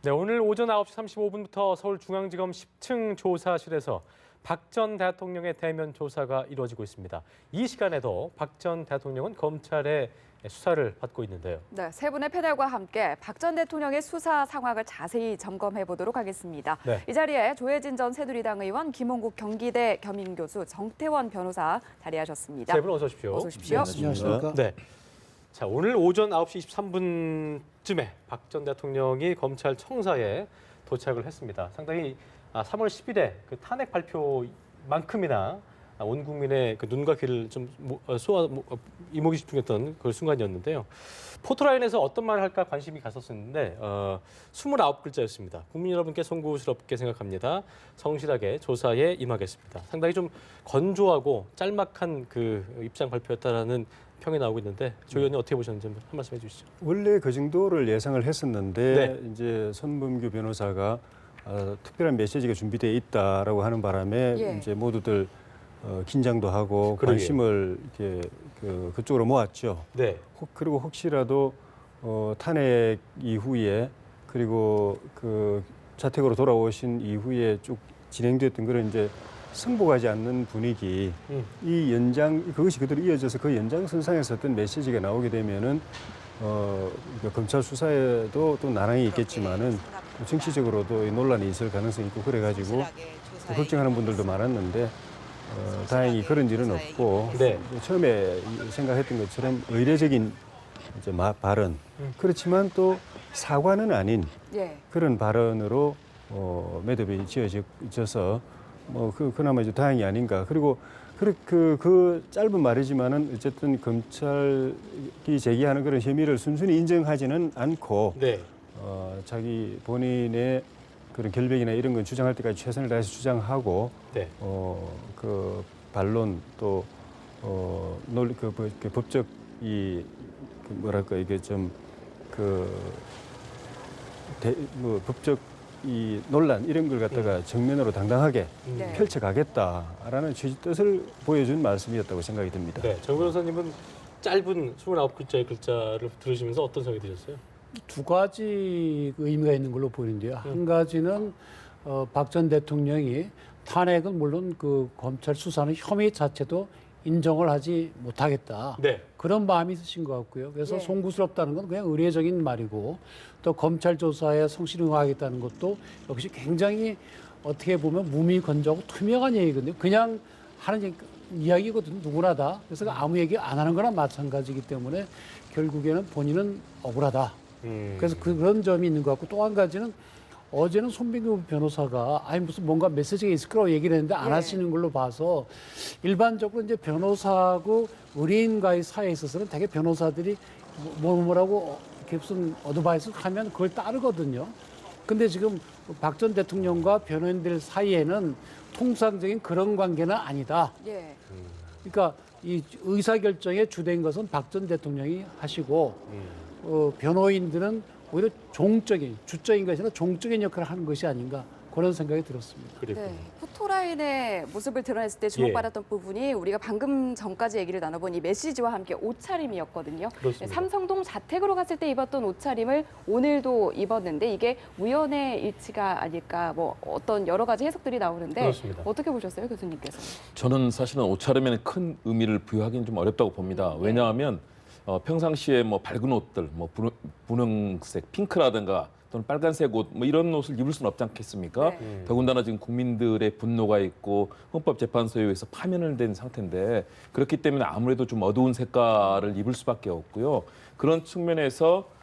네, 오늘 오전 9시 35분부터 서울중앙지검 10층 조사실에서 박 전 대통령의 대면 조사가 이루어지고 있습니다. 이 시간에도 박 전 대통령은 검찰의 수사를 받고 있는데요. 네, 세 분의 패널과 함께 박 전 대통령의 수사 상황을 자세히 점검해 보도록 하겠습니다. 네. 이 자리에 조혜진 전 새누리당 의원, 김홍국 경기대 겸임교수, 정태원 변호사 자리하셨습니다. 세 분 어서 오십시오. 어서 오십시오. 네, 안녕하십니까? 네. 자, 오늘 오전 9시 23분쯤에 박 전 대통령이 검찰 청사에 도착을 했습니다. 상당히 3월 10일에 그 탄핵 발표만큼이나 온 국민의 그 눈과 귀를 좀 이목이 집중했던 그 순간이었는데요. 포토라인에서 어떤 말을 할까 관심이 갔었는데 29글자였습니다. 국민 여러분께 송구스럽게 생각합니다. 성실하게 조사에 임하겠습니다. 상당히 좀 건조하고 짤막한 그 입장 발표였다라는 평이 나오고 있는데 조 의원님 어떻게 보셨는지 한 말씀 해주시죠. 원래 그 정도를 예상을 했었는데 네. 이제 손범규 변호사가 특별한 메시지가 준비되어 있다라고 하는 바람에 예. 이제 모두들 긴장도 하고 그러게요. 관심을 이렇게 그쪽으로 모았죠. 네. 그리고 혹시라도 탄핵 이후에 그리고 그 자택으로 돌아오신 이후에 쭉 진행됐던 그런 이제 승복하지 않는 분위기, 이 연장 그것이 그대로 이어져서 그 연장선상에서 어떤 메시지가 나오게 되면은 그러니까 검찰 수사에도 또 난항이 있겠지만은 정치적으로도 이 논란이 있을 가능성이 있고 그래가지고 걱정하는 분들도 많았는데 다행히 그런 일은 없고 네. 처음에 생각했던 것처럼 의례적인 이제 발언 그렇지만 또 사과는 아닌 예. 그런 발언으로 매듭이 지어져서 그나마 이제 다행이 아닌가. 그리고 그 짧은 말이지만은 어쨌든 검찰이 제기하는 그런 혐의를 순순히 인정하지는 않고 네. 자기 본인의 그런 결백이나 이런 건 주장할 때까지 최선을 다해서 주장하고 네. 그 반론 또 그 법적 뭐랄까 이게 좀 법적 이 논란 이런 걸 갖다가 정면으로 당당하게 네. 펼쳐가겠다라는 취지 뜻을 보여준 말씀이었다고 생각이 듭니다. 네. 정 변호사님은 짧은 29글자의 글자를 들으시면서 어떤 생각이 드셨어요? 두 가지 의미가 있는 걸로 보이는데요. 한 가지는 박 전 대통령이 탄핵은 물론 그 검찰 수사는 혐의 자체도 인정을 하지 못하겠다. 네. 그런 마음이 있으신 것 같고요. 그래서 예. 송구스럽다는 건 그냥 의례적인 말이고 또 검찰 조사에 성실히 응하겠다는 것도 역시 굉장히 어떻게 보면 무미건조하고 투명한 얘기거든요. 그냥 하는 이야기거든요. 누구나 다. 그래서 아무 얘기 안 하는 거나 마찬가지이기 때문에 결국에는 본인은 억울하다. 그래서 그런 점이 있는 것 같고 또 한 가지는 어제는 손범규 변호사가 아니 무슨 뭔가 메시지가 있을 거라고 얘기를 했는데 안 예. 하시는 걸로 봐서 일반적으로 이제 변호사하고 의뢰인과의 사이에 있어서는 되게 변호사들이 뭐라고 이렇게 무슨 어드바이스 하면 그걸 따르거든요. 근데 지금 박 전 대통령과 변호인들 사이에는 통상적인 그런 관계는 아니다. 예. 그러니까 이 의사결정의 주된 것은 박 전 대통령이 하시고 변호인들은 오히려 주적인 것이 아니라 종적인 역할을 하는 것이 아닌가 그런 생각이 들었습니다. 그랬군요. 네, 포토라인의 모습을 드러냈을 때 주목받았던 부분이 우리가 방금 전까지 얘기를 나눠본 이 메시지와 함께 옷차림이었거든요. 그렇습니다. 삼성동 자택으로 갔을 때 입었던 옷차림을 오늘도 입었는데 이게 우연의 일치가 아닐까 뭐 어떤 여러 가지 해석들이 나오는데 그렇습니다. 어떻게 보셨어요, 교수님께서? 저는 사실은 옷차림에는 큰 의미를 부여하기는 좀 어렵다고 봅니다. 왜냐하면 평상시에 뭐 밝은 옷들, 뭐 분홍색, 핑크라든가 또는 빨간색 옷, 뭐 이런 옷을 입을 수는 없지 않겠습니까? 네. 더군다나 지금 국민들의 분노가 있고 헌법재판소에 의해서 파면을 된 상태인데 그렇기 때문에 아무래도 좀 어두운 색깔을 입을 수밖에 없고요. 그런 측면에서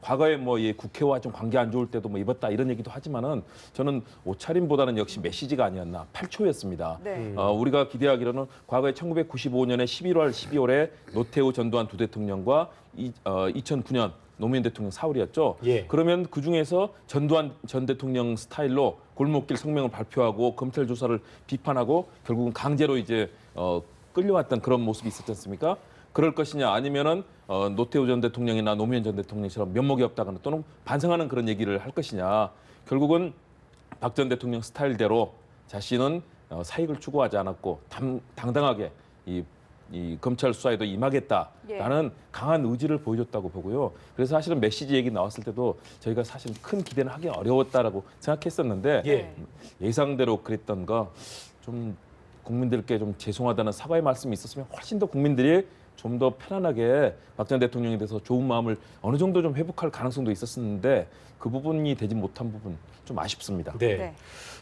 과거에 뭐 국회와 좀 관계 안 좋을 때도 뭐 입었다 이런 얘기도 하지만은 저는 옷차림보다는 역시 메시지가 아니었나 8초였습니다. 네. 우리가 기대하기로는 과거에 1995년에 11월, 12월에 노태우, 전두환 두 대통령과 2009년 노무현 대통령 사흘이었죠. 예. 그러면 그중에서 전두환 전 대통령 스타일로 골목길 성명을 발표하고 검찰 조사를 비판하고 결국은 강제로 이제 끌려왔던 그런 모습이 있었지 않습니까? 그럴 것이냐 아니면은 노태우 전 대통령이나 노무현 전 대통령처럼 면목이 없다거나 또는 반성하는 그런 얘기를 할 것이냐. 결국은 박 전 대통령 스타일대로 자신은 사익을 추구하지 않았고 당당하게 이 이 검찰 수사에도 임하겠다라는 강한 의지를 보여줬다고 보고요. 그래서 사실은 메시지 얘기 나왔을 때도 저희가 사실 큰 기대는 하기 어려웠다라고 생각했었는데 예. 예상대로 그랬던 거 좀 국민들께 좀 죄송하다는 사과의 말씀이 있었으면 훨씬 더 국민들이 좀 더 편안하게 박 전 대통령에 대해서 좋은 마음을 어느 정도 좀 회복할 가능성도 있었는데 그 부분이 되지 못한 부분 좀 아쉽습니다. 네. 네.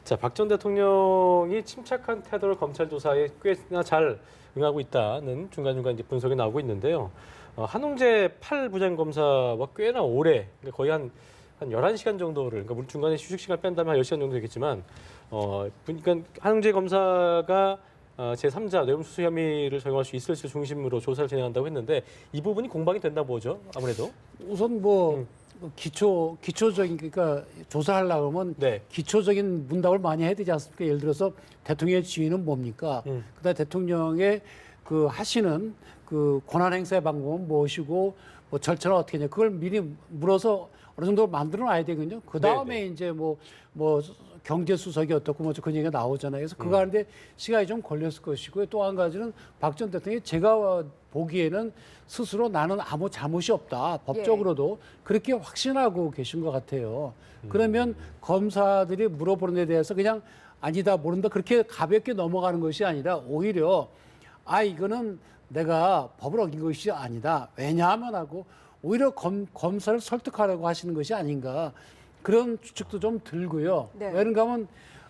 자, 박 전 대통령이 침착한 태도를 검찰 조사에 꽤나 잘 응하고 있다는 중간중간 이제 분석이 나오고 있는데요. 한웅재 8부장 검사와 꽤나 오래, 그러니까 거의 한 11시간 정도를, 그러니까 물론 중간에 휴식 시간 뺀다면 한 10시간 정도 되겠지만, 그러니까 한웅재 검사가 제3자 뇌물수수 혐의를 적용할 수 있을지 중심으로 조사를 진행한다고 했는데 이 부분이 공방이 된다 보죠, 아무래도. 우선 뭐 기초적인 그러니까 조사하려고 하면 네. 기초적인 문답을 많이 해야 되지 않습니까? 예를 들어서 대통령의 지위는 뭡니까? 그다음에 대통령의 그 하시는 그 권한 행사의 방법은 무엇이고 뭐 절차는 어떻게 하냐 그걸 미리 물어서 어느 정도 만들어 놔야 되거든요. 그 다음에 이제 뭐 경제 수석이 어떻고 뭐 그런 얘기가 나오잖아요. 그래서 그거 하는데 시간이 좀 걸렸을 것이고요. 또 한 가지는 박 전 대통령이 제가 보기에는 스스로 나는 아무 잘못이 없다. 법적으로도 그렇게 확신하고 계신 것 같아요. 그러면 검사들이 물어보는 데 대해서 그냥 아니다 모른다 그렇게 가볍게 넘어가는 것이 아니라 오히려 이거는 내가 법을 어긴 것이 아니다. 왜냐하면 하고 오히려 검사를 설득하려고 하시는 것이 아닌가 그런 추측도 좀 들고요. 네. 왜냐하면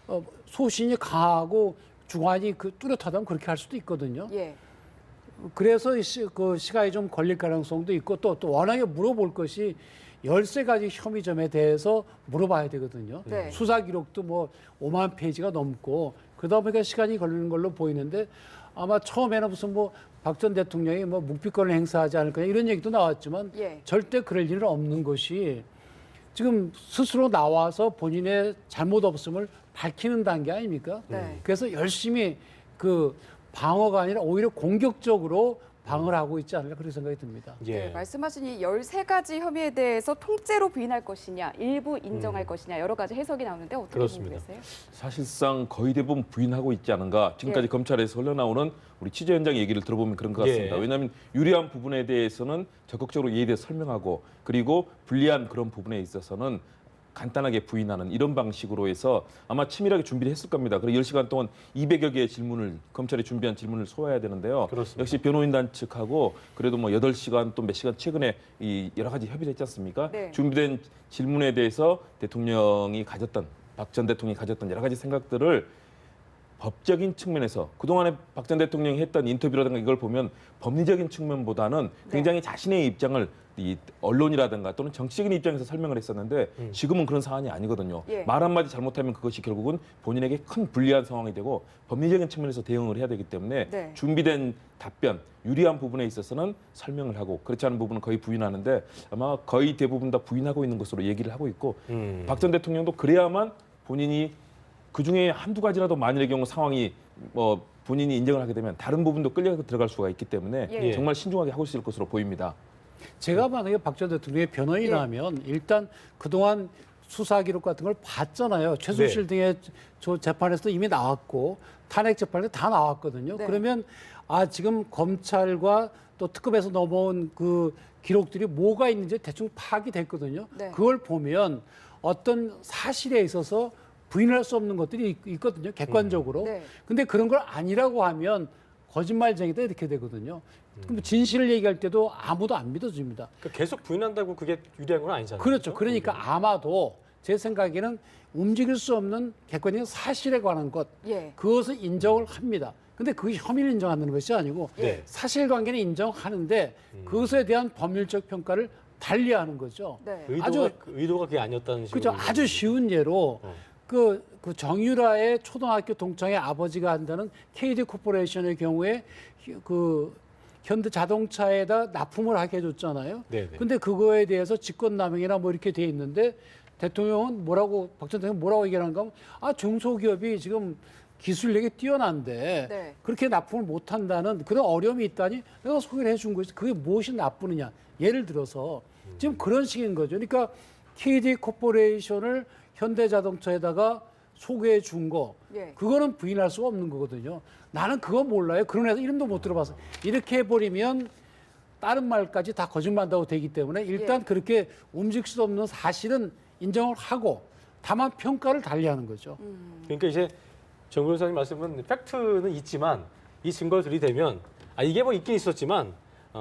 하면 소신이 강하고 주관이 뚜렷하다면 그렇게 할 수도 있거든요. 예. 그래서 그 시간이 좀 걸릴 가능성도 있고 또 워낙에 물어볼 것이 13가지 혐의점에 대해서 물어봐야 되거든요. 네. 수사 기록도 뭐 5만 페이지가 넘고 그러다 보니까 시간이 걸리는 걸로 보이는데 아마 처음에는 무슨 뭐 박 전 대통령이 뭐 묵비권을 행사하지 않을 거냐 이런 얘기도 나왔지만 절대 그럴 일은 없는 것이 지금 스스로 나와서 본인의 잘못 없음을 밝히는 단계 아닙니까? 네. 그래서 열심히 그 방어가 아니라 오히려 공격적으로 방어를 하고 있지 않을까 그런 생각이 듭니다. 네, 말씀하신 이 13가지 혐의에 대해서 통째로 부인할 것이냐, 일부 인정할 것이냐 여러 가지 해석이 나오는데 어떻게 보고 그렇습니다. 계세요? 사실상 거의 대부분 부인하고 있지 않은가. 지금까지 검찰에서 흘러나오는 우리 취재 현장 얘기를 들어보면 그런 것 같습니다. 왜냐하면 유리한 부분에 대해서는 적극적으로 이에 대해 설명하고 그리고 불리한 그런 부분에 있어서는 간단하게 부인하는 이런 방식으로 해서 아마 치밀하게 준비를 했을 겁니다. 그리고 10시간 동안 200여 개의 질문을 검찰이 준비한 질문을 소화해야 되는데요. 그렇습니다. 역시 변호인단 측하고 그래도 뭐 8시간 또 몇 시간 최근에 이 여러 가지 협의를 했지 않습니까? 네. 준비된 질문에 대해서 대통령이 가졌던 박 전 대통령이 가졌던 여러 가지 생각들을 법적인 측면에서 그동안에 박 전 대통령이 했던 인터뷰라든가 이걸 보면 법리적인 측면보다는 굉장히 자신의 입장을 이 언론이라든가 또는 정치적인 입장에서 설명을 했었는데 지금은 그런 상황이 아니거든요. 말 한마디 잘못하면 그것이 결국은 본인에게 큰 불리한 상황이 되고 법리적인 측면에서 대응을 해야 되기 때문에 준비된 답변, 유리한 부분에 있어서는 설명을 하고 그렇지 않은 부분은 거의 부인하는데 아마 거의 대부분 다 부인하고 있는 것으로 얘기를 하고 있고 박 전 대통령도 그래야만 본인이 그중에 한두 가지라도 만일의 경우 상황이 뭐 본인이 인정을 하게 되면 다른 부분도 끌려 들어갈 수가 있기 때문에 정말 신중하게 하고 있을 것으로 보입니다. 제가 만약에 박 전 대통령의 변호인이라면 일단 그동안 수사 기록 같은 걸 봤잖아요. 최순실 등의 재판에서도 이미 나왔고 탄핵 재판에도 다 나왔거든요. 그러면 지금 검찰과 또 특검에서 넘어온 그 기록들이 뭐가 있는지 대충 파악이 됐거든요. 그걸 보면 어떤 사실에 있어서 부인할 수 없는 것들이 있거든요. 객관적으로. 근데 그런 걸 아니라고 하면 거짓말쟁이다 이렇게 되거든요. 그럼 진실을 얘기할 때도 아무도 안 믿어줍니다. 그러니까 계속 부인한다고 그게 유리한 건 아니잖아요. 그렇죠. 그러니까 아마도 제 생각에는 움직일 수 없는 객관적인 사실에 관한 것, 그것을 인정을 합니다. 근데 그게 혐의를 인정하는 것이 아니고 사실관계는 인정하는데 그것에 대한 법률적 평가를 달리하는 거죠. 의도가 그게 아니었다는 식으로. 그렇죠. 아주 쉬운 예로 그 정유라의 초등학교 동창의 아버지가 한다는 KD 코퍼레이션의 경우에 그 현대 자동차에다 납품을 하게 해줬잖아요. 근데 그거에 대해서 직권남용이나 뭐 이렇게 돼 있는데 대통령은 박 전 대통령 뭐라고 얘기하는가 하면 중소기업이 지금 기술력이 뛰어난데 그렇게 납품을 못한다는 그런 어려움이 있다니 내가 소개를 해준 거지. 그게 무엇이 나쁘느냐. 예를 들어서 지금 그런 식인 거죠. 그러니까 KD 코퍼레이션을 현대자동차에다가 소개해 준 거, 예. 그거는 부인할 수가 없는 거거든요. 나는 그거 몰라요. 그런 애들 이름도 못 들어봤어. 이렇게 해버리면 다른 말까지 다 거짓말한다고 되기 때문에 일단 예. 그렇게 움직일 수 없는 사실은 인정을 하고 다만 평가를 달리하는 거죠. 그러니까 이제 정 변호사님 말씀은 팩트는 있지만 이 증거를 들이대면 이게 뭐 있긴 있었지만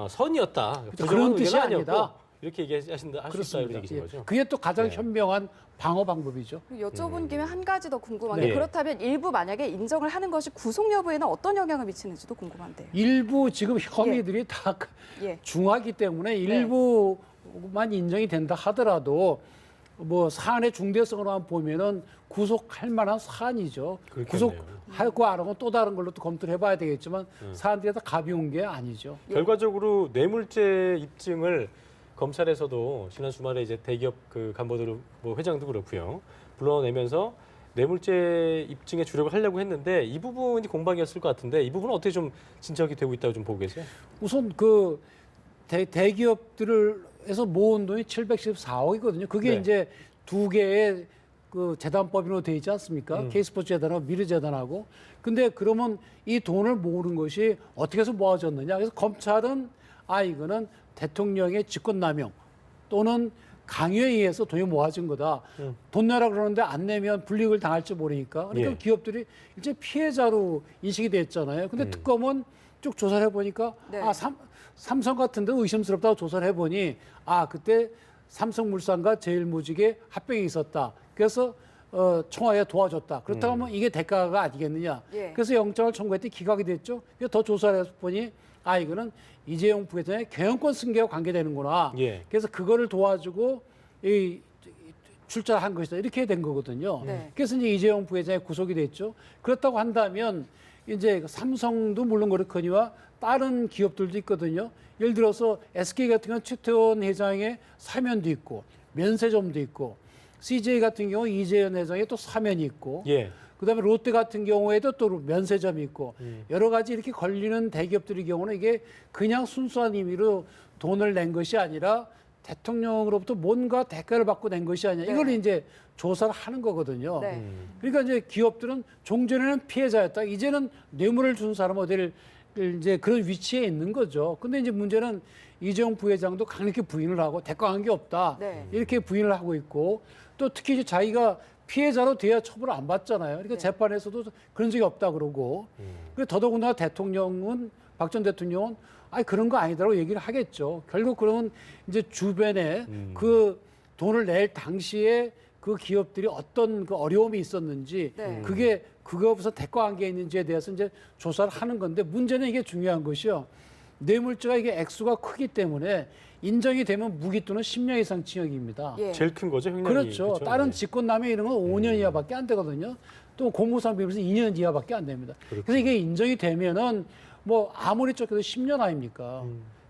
선이었다. 그렇죠. 그런 뜻이 의견은 아니었고 아니다. 이렇게 얘기하신다 할 수 있다 이런 얘기신 예. 거죠. 그게 또 가장 네. 현명한 방어 방법이죠. 여쭤본 김에 한 가지 더 궁금한 게 네. 그렇다면 일부 만약에 인정을 하는 것이 구속 여부에는 어떤 영향을 미치는지도 궁금한데요. 일부 지금 혐의들이 다 예. 중하기 때문에 일부만 인정이 된다 하더라도 뭐 사안의 중대성으로만 보면은 구속할 만한 사안이죠. 그렇겠네요. 구속하고 안 하고 또 다른 걸로 또 검토를 해봐야 되겠지만 사안들이 다 가벼운 게 아니죠. 결과적으로 뇌물죄 입증을 검찰에서도 지난 주말에 이제 대기업 그 간부들 뭐 회장도 그렇고요 불러내면서 뇌물죄 입증에 주력을 하려고 했는데 이 부분이 공방이었을 것 같은데 이 부분은 어떻게 좀 진척이 되고 있다고 좀 보고 계세요? 우선 그 대기업들에서 모은 돈이 714억이거든요. 그게 네. 이제 두 개의 그 재단법인으로 되어 있지 않습니까? K스포츠 재단하고 미르재단하고. 근데 그러면 이 돈을 모으는 것이 어떻게 해서 모아졌느냐? 그래서 검찰은 이거는 대통령의 직권남용 또는 강요에 의해서 돈이 모아진 거다. 돈 내라 그러는데 안 내면 불이익을 당할지 모르니까. 그러니까 예. 기업들이 이제 피해자로 인식이 됐잖아요. 근데 특검은 쭉 조사를 해보니까 네. 삼성 같은 데 의심스럽다고 조사를 해보니 그때 삼성물산과 제일모직에 합병이 있었다. 그래서 청와대가 도와줬다. 그렇다고 하면 이게 대가가 아니겠느냐. 예. 그래서 영장을 청구했더니 기각이 됐죠. 그래서 더 조사를 해서 보니 이거는 이재용 부회장의 경영권 승계와 관계되는구나. 예. 그래서 그거를 도와주고 이 출자를 한 것이다. 이렇게 된 거거든요. 네. 그래서 이제 이재용 부회장이 구속이 됐죠. 그렇다고 한다면 이제 삼성도 물론 그렇거니와 다른 기업들도 있거든요. 예를 들어서 SK 같은 경우는 최태원 회장의 사면도 있고 면세점도 있고 CJ 같은 경우 이재현 회장의 또 사면이 있고 예. 그다음에 롯데 같은 경우에도 또 면세점이 있고 여러 가지 이렇게 걸리는 대기업들의 경우는 이게 그냥 순수한 의미로 돈을 낸 것이 아니라 대통령으로부터 뭔가 대가를 받고 낸 것이 아니냐. 네. 이걸 이제 조사를 하는 거거든요. 네. 그러니까 이제 기업들은 종전에는 피해자였다. 이제는 뇌물을 준 사람은 어디를 이제 그런 위치에 있는 거죠. 근데 이제 문제는 이재용 부회장도 강력히 부인을 하고 대가한 게 없다. 네. 이렇게 부인을 하고 있고 또 특히 이제 자기가 피해자로 돼야 처벌을 안 받잖아요. 그러니까 네. 재판에서도 그런 적이 없다 그러고. 그리고 더더군다나 대통령은 박 전 대통령은 그런 거 아니다라고 얘기를 하겠죠. 결국 그러면 이제 주변에 그 돈을 낼 당시에 그 기업들이 어떤 그 어려움이 있었는지 네. 그게 그거부터 대가한 게 있는지에 대해서 이제 조사를 하는 건데 문제는 이게 중요한 것이요. 뇌물죄가 이게 액수가 크기 때문에 인정이 되면 무기 또는 10년 이상 징역입니다. 예. 제일 큰 거죠, 횡령이. 그렇죠. 다른 네. 직권남용 이런 건 5년 이하밖에 안 되거든요. 또 공무상 비밀에서 2년 이하밖에 안 됩니다. 그렇군요. 그래서 이게 인정이 되면은 뭐 아무리 쫓겨도 10년 아닙니까?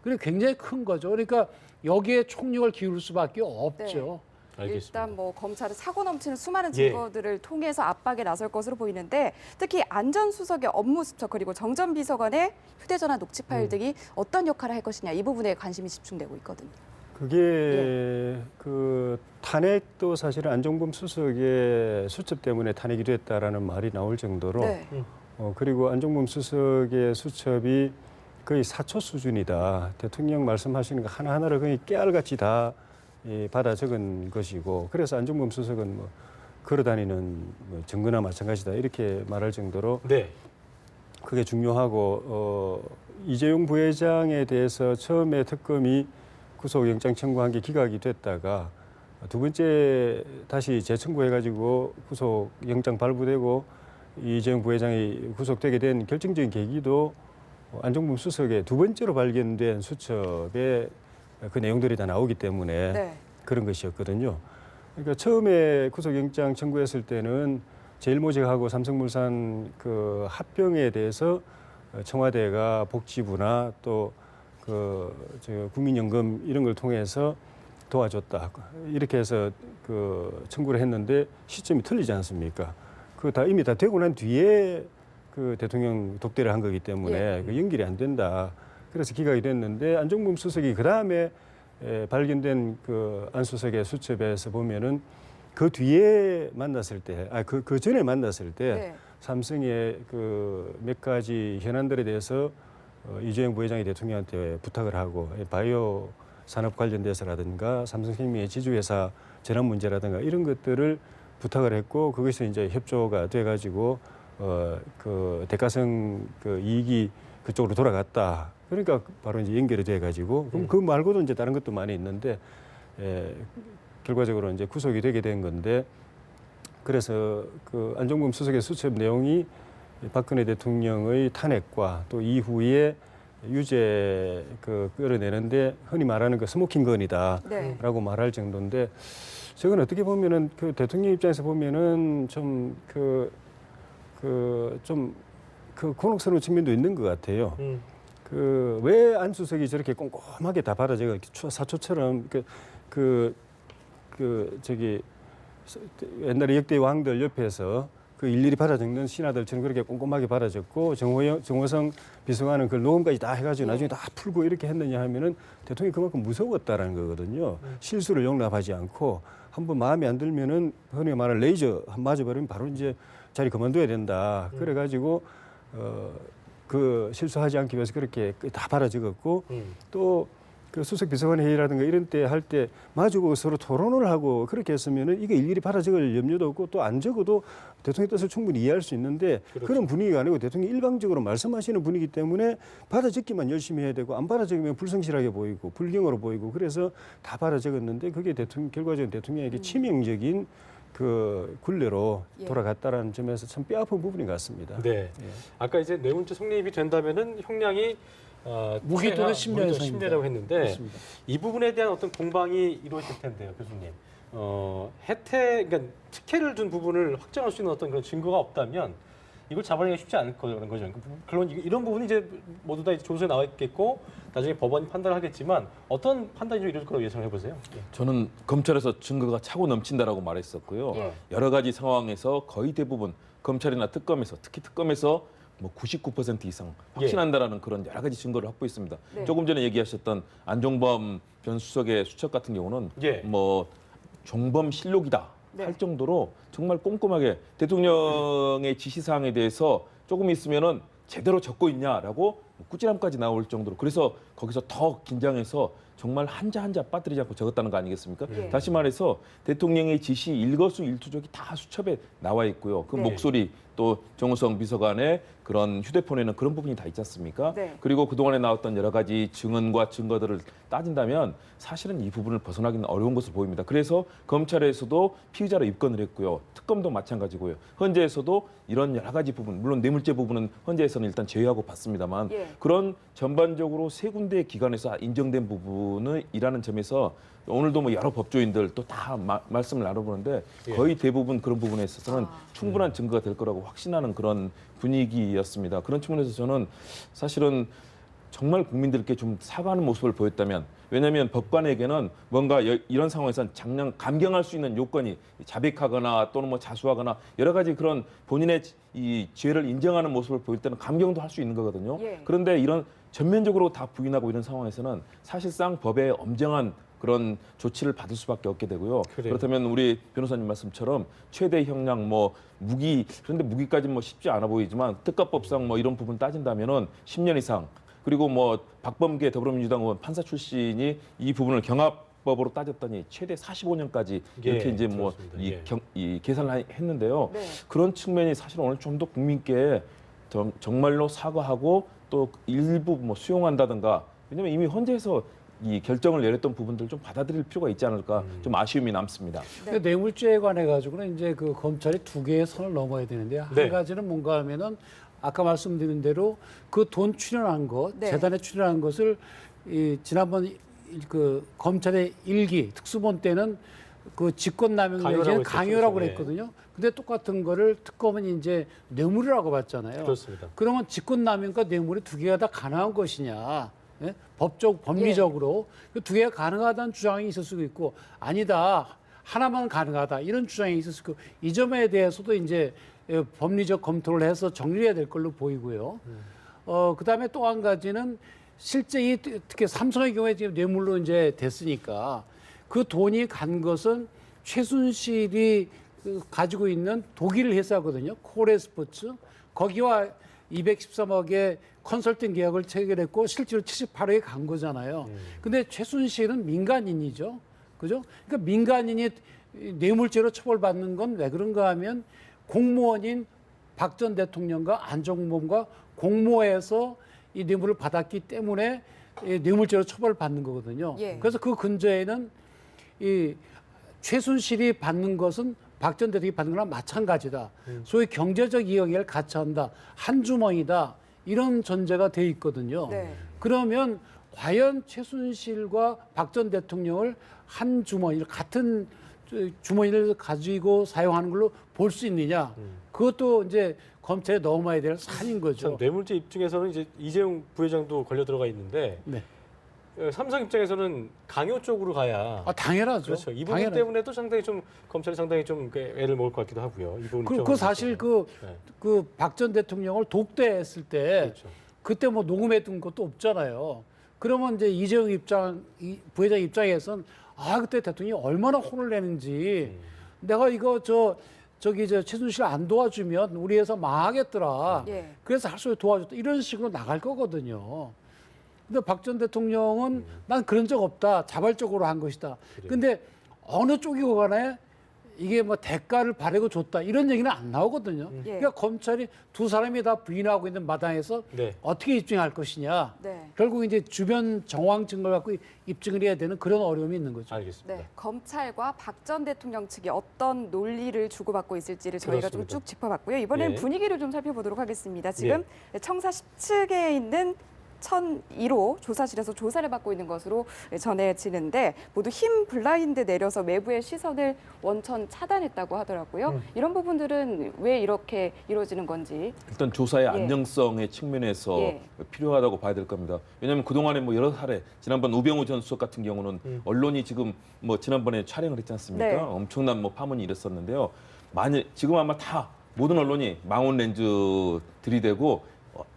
그게 굉장히 큰 거죠. 그러니까 여기에 총력을 기울일 수밖에 없죠. 알겠습니다. 일단 뭐 검찰은 사고 넘치는 수많은 예. 증거들을 통해서 압박에 나설 것으로 보이는데 특히 안전수석의 업무 습척 그리고 정전 비서관의 휴대전화 녹취 파일 등이 어떤 역할을 할 것이냐 이 부분에 관심이 집중되고 있거든요. 그게 그 탄핵도 사실은 안종범 수석의 수첩 때문에 탄핵이 됐다라는 말이 나올 정도로 네. 그리고 안종범 수석의 수첩이 거의 사초 수준이다. 대통령 말씀하시는 거 하나하나를 거의 깨알같이 다 받아 적은 것이고 그래서 안종범 수석은 뭐 걸어다니는 뭐 증거나 마찬가지다 이렇게 말할 정도로 네. 그게 중요하고 이재용 부회장에 대해서 처음에 특검이 구속영장 청구한 게 기각이 됐다가 두 번째 다시 재청구해가지고 구속영장 발부되고 이재용 부회장이 구속되게 된 결정적인 계기도 안종범 수석의 두 번째로 발견된 수첩에 그 내용들이 다 나오기 때문에 네. 그런 것이었거든요. 그러니까 처음에 구속영장 청구했을 때는 제일모직하고 삼성물산 그 합병에 대해서 청와대가 복지부나 또 국민연금 이런 걸 통해서 도와줬다. 이렇게 해서 그 청구를 했는데 시점이 틀리지 않습니까? 그거 다 이미 다 되고 난 뒤에 그 대통령 독대를 한 거기 때문에 그 연결이 안 된다. 그래서 기각이 됐는데 안종범 수석이 그 다음에 발견된 그 안 수석의 수첩에서 보면은 그 뒤에 만났을 때, 그 전에 만났을 때 네. 삼성의 그 몇 가지 현안들에 대해서 이재용 부회장이 대통령한테 부탁을 하고 바이오 산업 관련돼서라든가 삼성생명의 지주회사 전환 문제라든가 이런 것들을 부탁을 했고 그것이 이제 협조가 돼가지고 그 대가성 그 이익이 그쪽으로 돌아갔다. 그러니까 바로 이제 연결이 돼가지고 그럼 그 말고도 이제 다른 것도 많이 있는데 결과적으로 이제 구속이 되게 된 건데 그래서 그 안종범 수석의 수첩 내용이 박근혜 대통령의 탄핵과 또 이후에 유죄 끌어내는데 흔히 말하는 그 스모킹 건이다라고 네. 말할 정도인데 저건 어떻게 보면은 그 대통령 입장에서 보면은 좀 곤혹스러운 측면도 있는 것 같아요. 그 왜 안수석이 저렇게 꼼꼼하게 다 받아줘가 사초처럼 저기 옛날에 역대 왕들 옆에서 그 일일이 받아 적는 신하들처럼 그렇게 꼼꼼하게 받아 적고 정호성 비서관은 그 녹음까지 다 해가지고 나중에 다 풀고 이렇게 했느냐 하면은 대통령이 그만큼 무서웠다라는 거거든요. 실수를 용납하지 않고 한번 마음에 안 들면은 흔히 말하는 레이저 한 맞아버리면 바로 이제 자리 그만둬야 된다. 그래가지고 그 실수하지 않기 위해서 그렇게 다 받아 적었고 또 그 수석 비서관 회의라든가 이런 때 할 때 마주고 서로 토론을 하고 그렇게 했으면은 이게 일일이 받아 적을 염려도 없고 또 안 적어도 대통령 뜻을 충분히 이해할 수 있는데 그렇죠. 그런 분위기가 아니고 대통령이 일방적으로 말씀하시는 분위기 때문에 받아 적기만 열심히 해야 되고 안 받아 적으면 불성실하게 보이고 불경으로 보이고 그래서 다 받아 적었는데 그게 결과적으로 대통령에게 치명적인 그 굴레로 예. 돌아갔다라는 점에서 참 뼈아픈 부분인 것 같습니다. 네. 예. 아까 이제 뇌물죄 성립이 된다면은 형량이 무기 또는 10년 이상입니다. 10년이라고 했는데 그렇습니다. 이 부분에 대한 어떤 공방이 이루어질 텐데요, 교수님. 그러니까 특혜를 준 부분을 확정할 수 있는 어떤 그런 증거가 없다면 이걸 잡아내기가 쉽지 않을 거라는 거죠. 물론 이런 부분이 이제 모두 다 이제 조서에 나와 있겠고 나중에 법원이 판단을 하겠지만 어떤 판단이 좀 이룰 거라고 예상해 보세요. 예. 저는 검찰에서 증거가 차고 넘친다라고 말했었고요. 예. 여러 가지 상황에서 거의 대부분 검찰이나 특검에서 특히 특검에서 뭐 99% 이상 확신한다라는 그런 여러 가지 증거를 확보했습니다. 네. 조금 전에 얘기하셨던 안종범 전 수석의 수첩 같은 경우는 예. 뭐 종범 실록이다 네. 할 정도로 정말 꼼꼼하게 대통령의 지시사항에 대해서 조금 있으면은 제대로 적고 있냐라고 꾸지람까지 나올 정도로 그래서 거기서 더 긴장해서 정말 한자 한자 빠뜨리지 않고 적었다는 거 아니겠습니까? 예. 다시 말해서 대통령의 지시 일거수일투족이 다 수첩에 나와 있고요. 그 네. 목소리 또 정우성 비서관의 그런 휴대폰에는 그런 부분이 다 있지 않습니까? 네. 그리고 그동안에 나왔던 여러 가지 증언과 증거들을 따진다면 사실은 이 부분을 벗어나기는 어려운 것으로 보입니다. 그래서 검찰에서도 피의자로 입건을 했고요. 특검도 마찬가지고요. 헌재에서도 이런 여러 가지 부분, 물론 뇌물죄 부분은 헌재에서는 일단 제외하고 봤습니다만 예. 그런 전반적으로 세 군데 기관에서 인정된 부분이라는 점에서 오늘도 뭐 여러 법조인들 또 다 말씀을 나눠보는데 예. 거의 대부분 그런 부분에 있어서는 아. 충분한 증거가 될 거라고 확신하는 그런 분위기였습니다. 그런 측면에서 저는 사실은 정말 국민들께 좀 사과하는 모습을 보였다면 왜냐하면 법관에게는 뭔가 이런 상황에서는 장량 감경할 수 있는 요건이 자백하거나 또는 뭐 자수하거나 여러 가지 그런 본인의 이 죄를 인정하는 모습을 보일 때는 감경도 할 수 있는 거거든요. 예. 그런데 이런 전면적으로 다 부인하고 이런 상황에서는 사실상 법에 엄정한 그런 조치를 받을 수밖에 없게 되고요. 그래요. 그렇다면 우리 변호사님 말씀처럼 최대 형량 뭐 무기 그런데 무기까지 뭐 쉽지 않아 보이지만 특가법상 뭐 이런 부분 따진다면은 10년 이상 그리고 뭐 박범계 더불어민주당 의원 판사 출신이 이 부분을 경합법으로 따졌더니 최대 45년까지 이렇게 예, 이제 뭐 들었습니다. 이 계산을 했는데요. 네. 그런 측면이 사실 오늘 좀 더 국민께 정말로 사과하고 또 일부 뭐 수용한다든가 왜냐면 이미 헌재에서 이 결정을 내렸던 부분들 좀 받아들일 필요가 있지 않을까 좀 아쉬움이 남습니다. 네. 그 뇌물죄에 관해 가지고는 이제 그 검찰이 두 개의 선을 넘어야 되는데 네. 한 가지는 뭔가 하면은 아까 말씀드린 대로 그 돈 출연한 것, 네. 재단에 출연한 것을 지난번 그 검찰의 일기 특수본 때는 그 직권남용 강요라고 내지는 했었죠. 강요라고 네. 그랬거든요. 근데 똑같은 거를 특검은 이제 뇌물이라고 봤잖아요. 그렇습니다. 그러면 직권남용과 뇌물이 두 개가 다 가능한 것이냐? 예? 법리적으로 그 두 개가 가능하다는 주장이 있을 수도 있고 아니다 하나만 가능하다 이런 주장이 있을 수 있고 이 점에 대해서도 이제 법리적 검토를 해서 정리해야 될 걸로 보이고요. 그다음에 또 한 가지는 실제 이 특히 삼성의 경우에 지금 뇌물로 이제 됐으니까 그 돈이 간 것은 최순실이 가지고 있는 독일 회사거든요. 코레스포츠. 거기와 213억의 컨설팅 계약을 체결했고 실제로 78억에 간 거잖아요. 근데 최순실은 민간인이죠. 그죠? 그러니까 민간인이 뇌물죄로 처벌받는 건 왜 그런가 하면 공무원인 박 전 대통령과 안종범과 공모해서 이 뇌물을 받았기 때문에 이 뇌물죄로 처벌받는 거거든요. 예. 그래서 그 근저에는 이 최순실이 받는 것은 박 전 대통령이 받는 거랑 마찬가지다. 소위 경제적 이익을 같이 한다. 한 주머니다. 이런 전제가 돼 있거든요. 네. 그러면 과연 최순실과 박 전 대통령을 한 주머니를 같은 주머니를 가지고 사용하는 걸로 볼 수 있느냐? 그것도 이제 검찰에 넣어봐야 될 사안인 거죠. 참 뇌물죄 입증에서는 이제 이재용 부회장도 걸려 들어가 있는데 네. 삼성 입장에서는 강요 쪽으로 가야 당연하죠. 그렇죠. 이 부분 당연하죠. 때문에도 상당히 좀 검찰이 상당히 좀 애를 먹을 것 같기도 하고요. 이 부분 그 사실 그 박 전 대통령을 독대했을 때 그렇죠. 그때 뭐 녹음해둔 것도 없잖아요. 그러면 이제 이재용 부회장 입장에서는 그때 대통령이 얼마나 혼을 내는지 내가 이거 저기 최순실 안 도와주면 우리 회사 망하겠더라. 예. 그래서 할 수 있게 도와줬다. 이런 식으로 나갈 거거든요. 근데 박 전 대통령은 난 그런 적 없다. 자발적으로 한 것이다. 근데 어느 쪽이고 간에 이게 뭐 대가를 바라고 줬다. 이런 얘기는 안 나오거든요. 예. 그러니까 검찰이 두 사람이 다 부인하고 있는 마당에서 네. 어떻게 입증할 것이냐. 네. 결국 이제 주변 정황 증거를 갖고 입증을 해야 되는 그런 어려움이 있는 거죠. 알겠습니다. 네, 검찰과 박 전 대통령 측이 어떤 논리를 주고받고 있을지를 저희가 좀 그렇습니다. 쭉 짚어봤고요. 이번엔 예. 분위기를 좀 살펴보도록 하겠습니다. 지금 청사 10층에 있는 1001호 조사실에서 조사를 받고 있는 것으로 전해지는데 모두 흰 블라인드 내려서 외부의 시선을 원천 차단했다고 하더라고요. 이런 부분들은 왜 이렇게 이루어지는 건지. 일단 조사의 안정성의 측면에서 예. 필요하다고 봐야 될 겁니다. 왜냐하면 그동안에 뭐 여러 차례 지난번 우병우 전 수석 같은 경우는 언론이 지금 뭐 지난번에 촬영을 했지 않습니까? 네. 엄청난 뭐 파문이 일었었는데요. 만약 지금 아마 다 모든 언론이 망원 렌즈 들이대고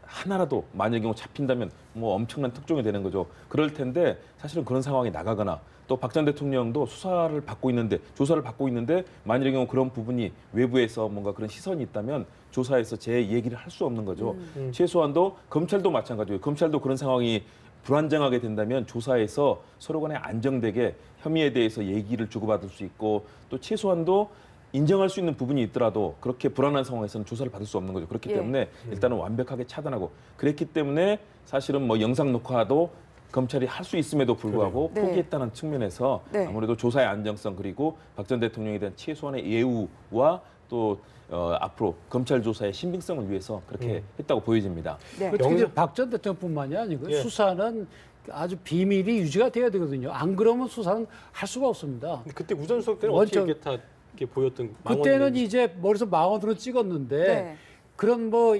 하나라도 만약의 경우 잡힌다면 뭐 엄청난 특종이 되는 거죠. 그럴 텐데 사실은 그런 상황이 나가거나 또 박 전 대통령도 수사를 받고 있는데 조사를 받고 있는데 만약의 경우 그런 부분이 외부에서 뭔가 그런 시선이 있다면 조사에서 제 얘기를 할 수 없는 거죠. 최소한도 검찰도 마찬가지고요. 검찰도 그런 상황이 불안정하게 된다면 조사에서 서로 간에 안정되게 혐의에 대해서 얘기를 주고받을 수 있고 또 최소한도 인정할 수 있는 부분이 있더라도 그렇게 불안한 상황에서는 조사를 받을 수 없는 거죠. 그렇기 예. 때문에 일단은 완벽하게 차단하고 그랬기 때문에 사실은 뭐 영상 녹화도 검찰이 할 수 있음에도 불구하고 네. 포기했다는 측면에서 네. 아무래도 조사의 안정성 그리고 박 전 대통령에 대한 최소한의 예우와 또 앞으로 검찰 조사의 신빙성을 위해서 그렇게 했다고 보여집니다. 네. 특히 이제 박 전 대통령뿐만이 아니고 예. 수사는 아주 비밀이 유지가 돼야 되거든요. 안 그러면 수사는 할 수가 없습니다. 근데 그때 우전 수석 때는 원점- 어떻게 이렇게 다 이렇게 보였던 그때는 망원 이제 머리서 망원으로 찍었는데 네. 그런 뭐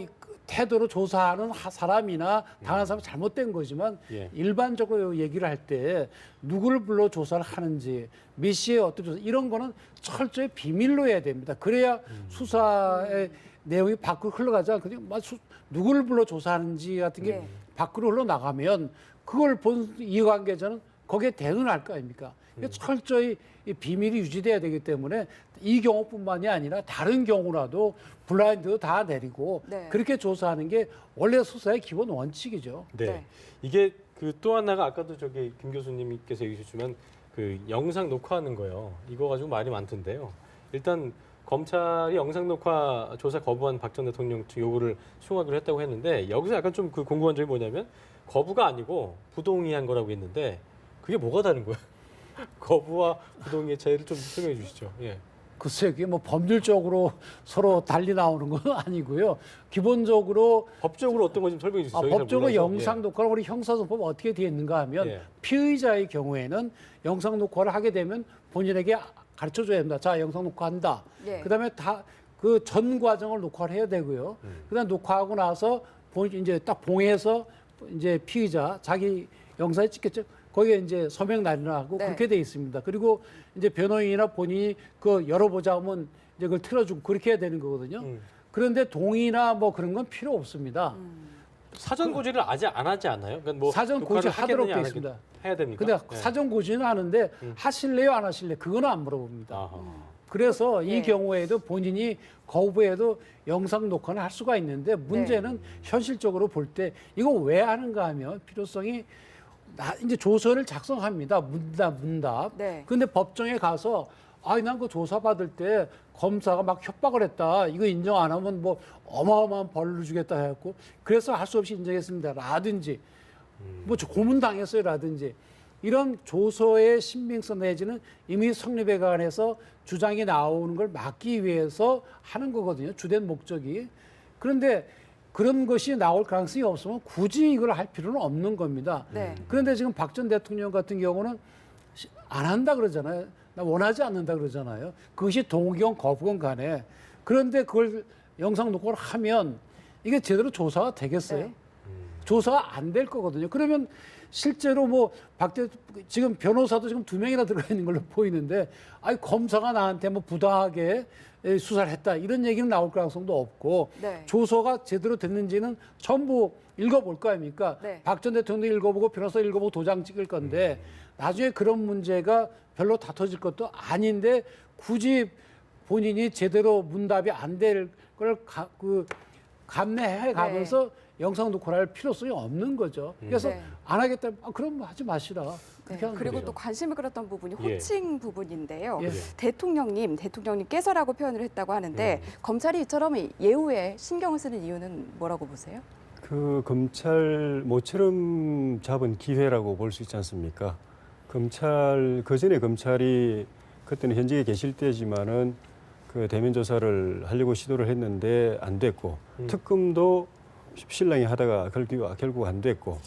태도로 조사하는 사람이나 당한 사람이 잘못된 거지만 예. 일반적으로 얘기를 할 때 누구를 불러 조사를 하는지 몇 시에 어떤 조사 이런 거는 철저히 비밀로 해야 됩니다. 그래야 수사의 내용이 밖으로 흘러가지 않거든요. 누구를 불러 조사하는지 같은 게 네. 밖으로 흘러나가면 그걸 본 이해관계자는 거기에 대응할 거 아닙니까? 철저히 이 비밀이 유지돼야 되기 때문에 이 경우뿐만이 아니라 다른 경우라도 블라인드 다 내리고 네. 그렇게 조사하는 게 원래 수사의 기본 원칙이죠. 네. 네. 이게 그 또 하나가 아까도 저기 김 교수님께서 얘기해 주셨지만 그 영상 녹화하는 거요. 이거 가지고 말이 많던데요. 일단 검찰이 영상 녹화 조사 거부한 박 전 대통령 측 요구를 수용하기로 했다고 했는데 여기서 약간 좀 그 궁금한 점이 뭐냐면 거부가 아니고 부동의한 거라고 했는데 그게 뭐가 다른 거예요? 거부와 부동의의 차이를 좀 설명해 주시죠. 예. 글쎄 그게 뭐 법률적으로 서로 달리 나오는 건 아니고요. 기본적으로 법적으로 어떤 거 좀 설명해 주시죠. 저희가 잘 법적으로 몰라서. 영상 녹화를 우리 형사소법 어떻게 되어 있는가 하면 예. 피의자의 경우에는 영상 녹화를 하게 되면 본인에게 가르쳐 줘야 됩니다. 자, 영상 녹화한다. 예. 그다음에 다 그 전 과정을 녹화를 해야 되고요. 그다음 녹화하고 나서 본인 이제 딱 봉해서 이제 피의자 자기 영상에 찍겠죠. 거기에 이제 서명 날인하고 네. 그렇게 돼 있습니다. 그리고 이제 변호인이나 본인이 그 열어보자 하면 이제 그걸 틀어주고 그렇게 해야 되는 거거든요. 그런데 동의나 뭐 그런 건 필요 없습니다. 사전 고지를 아직 안 하지 않나요? 그러니까 뭐 사전 녹화를 고지 하도록 하겠느냐, 돼 안 있습니다. 해야 됩니까? 근데 네. 사전 고지는 하는데 하실래요, 안 하실래요? 그거는 안 물어봅니다. 아하. 그래서 예. 이 경우에도 본인이 거부해도 영상 녹화는 할 수가 있는데 문제는 현실적으로 볼 때 이거 왜 하는가 하면 필요성이 이제 조서를 작성합니다. 문답. 네. 근데 법정에 가서 난 그 조사 받을 때 검사가 막 협박을 했다. 이거 인정 안 하면 뭐 어마어마한 벌을 주겠다 해갖고 그래서 할 수 없이 인정했습니다. 라든지 뭐 고문 당했어요. 라든지 이런 조서의 신빙성 내지는 이미 성립에 관해서 주장이 나오는 걸 막기 위해서 하는 거거든요. 주된 목적이. 그런데 그런 것이 나올 가능성이 없으면 굳이 이걸 할 필요는 없는 겁니다. 네. 그런데 지금 박 전 대통령 같은 경우는 안 한다 그러잖아요. 나 원하지 않는다 그러잖아요. 그것이 동의건 거부건 간에. 그런데 그걸 영상 녹화를 하면 이게 제대로 조사가 되겠어요? 네. 조사가 안 될 거거든요. 그러면 실제로 뭐 지금 변호사도 지금 2명이나 들어가 있는 걸로 보이는데 검사가 나한테 뭐 부당하게 수사를 했다 이런 얘기는 나올 가능성도 없고 네. 조서가 제대로 됐는지는 전부 읽어볼 거 아닙니까? 네. 박 전 대통령 읽어보고 변호사 읽어보고 도장 찍을 건데 나중에 그런 문제가 별로 다퉈질 것도 아닌데 굳이 본인이 제대로 문답이 안 될 걸 감내해 가면서 영상 녹화를 할 필요성이 없는 거죠. 그래서 네. 안 하겠다면 그럼 하지 마시라. 네. 그렇게 하는 그리고 거죠. 또 관심을 끌었던 부분이 예. 호칭 부분인데요. 예. 대통령님께서라고 표현을 했다고 하는데 검찰이 이처럼 예우에 신경을 쓰는 이유는 뭐라고 보세요? 그 검찰 모처럼 잡은 기회라고 볼 수 있지 않습니까? 그 전에 검찰이 그때는 현직에 계실 때지만은 그 대면 조사를 하려고 시도를 했는데 안 됐고 특검도 신랑이 하다가 결국 안 됐고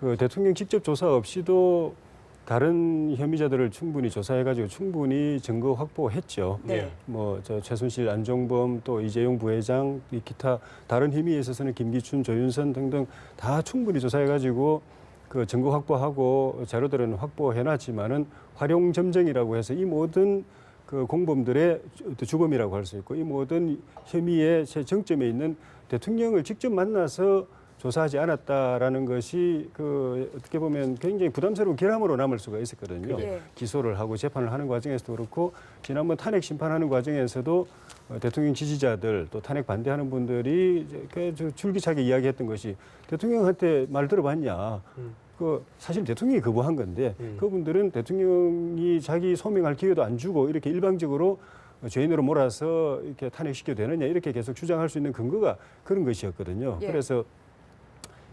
그 대통령 직접 조사 없이도 다른 혐의자들을 충분히 조사해가지고 충분히 증거 확보했죠. 네. 뭐 저 최순실, 안종범, 또 이재용 부회장, 이 기타 다른 혐의에 있어서는 김기춘, 조윤선 등등 다 충분히 조사해가지고 그 증거 확보하고 자료들은 확보해놨지만은 활용 점정이라고 해서 이 모든 그 공범들의 주범이라고 할 수 있고 이 모든 혐의의 정점에 있는 대통령을 직접 만나서 조사하지 않았다라는 것이 그 어떻게 보면 굉장히 부담스러운 결함으로 남을 수가 있었거든요. 예. 기소를 하고 재판을 하는 과정에서도 그렇고 지난번 탄핵 심판하는 과정에서도 대통령 지지자들 또 탄핵 반대하는 분들이 줄기차게 이야기했던 것이 대통령한테 말 들어봤냐. 그 사실 대통령이 거부한 건데 그분들은 대통령이 자기 소명할 기회도 안 주고 이렇게 일방적으로 죄인으로 몰아서 이렇게 탄핵시켜도 되느냐 이렇게 계속 주장할 수 있는 근거가 그런 것이었거든요. 예. 그래서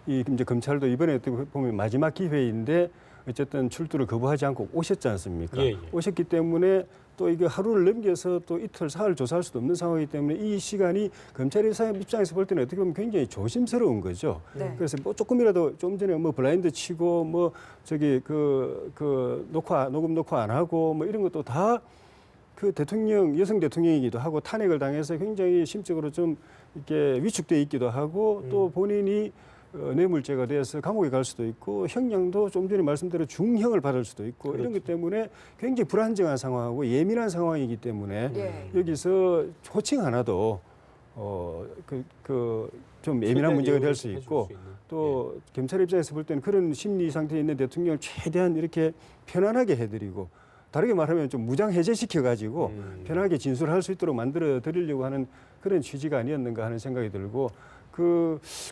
이제 검찰도 이번에 어떻게 보면 마지막 기회인데 어쨌든 출두를 거부하지 않고 오셨지 않습니까? 예, 예. 오셨기 때문에 또 이거 하루를 넘겨서 또 이틀, 사흘 조사할 수도 없는 상황이기 때문에 이 시간이 검찰 입장에서 볼 때는 어떻게 보면 굉장히 조심스러운 거죠. 네. 그래서 뭐 조금이라도 좀 전에 뭐 블라인드 치고 뭐 저기 녹음 녹화 안 하고 뭐 이런 것도 다 그 대통령, 여성 대통령이기도 하고 탄핵을 당해서 굉장히 심적으로 좀 이렇게 위축돼 있기도 하고 또 본인이 뇌물죄가 돼서 감옥에 갈 수도 있고 형량도 좀 전에 말씀대로 중형을 받을 수도 있고 이런 것 때문에 굉장히 불안정한 상황하고 예민한 상황이기 때문에 예. 여기서 호칭 하나도 좀 예민한 문제가 될 수 있고 또 검찰 입장에서 볼 때는 그런 심리 상태에 있는 대통령을 최대한 이렇게 편안하게 해드리고 다르게 말하면 좀 무장 해제시켜가지고 편하게 진술할 수 있도록 만들어 드리려고 하는 그런 취지가 아니었는가 하는 생각이 들고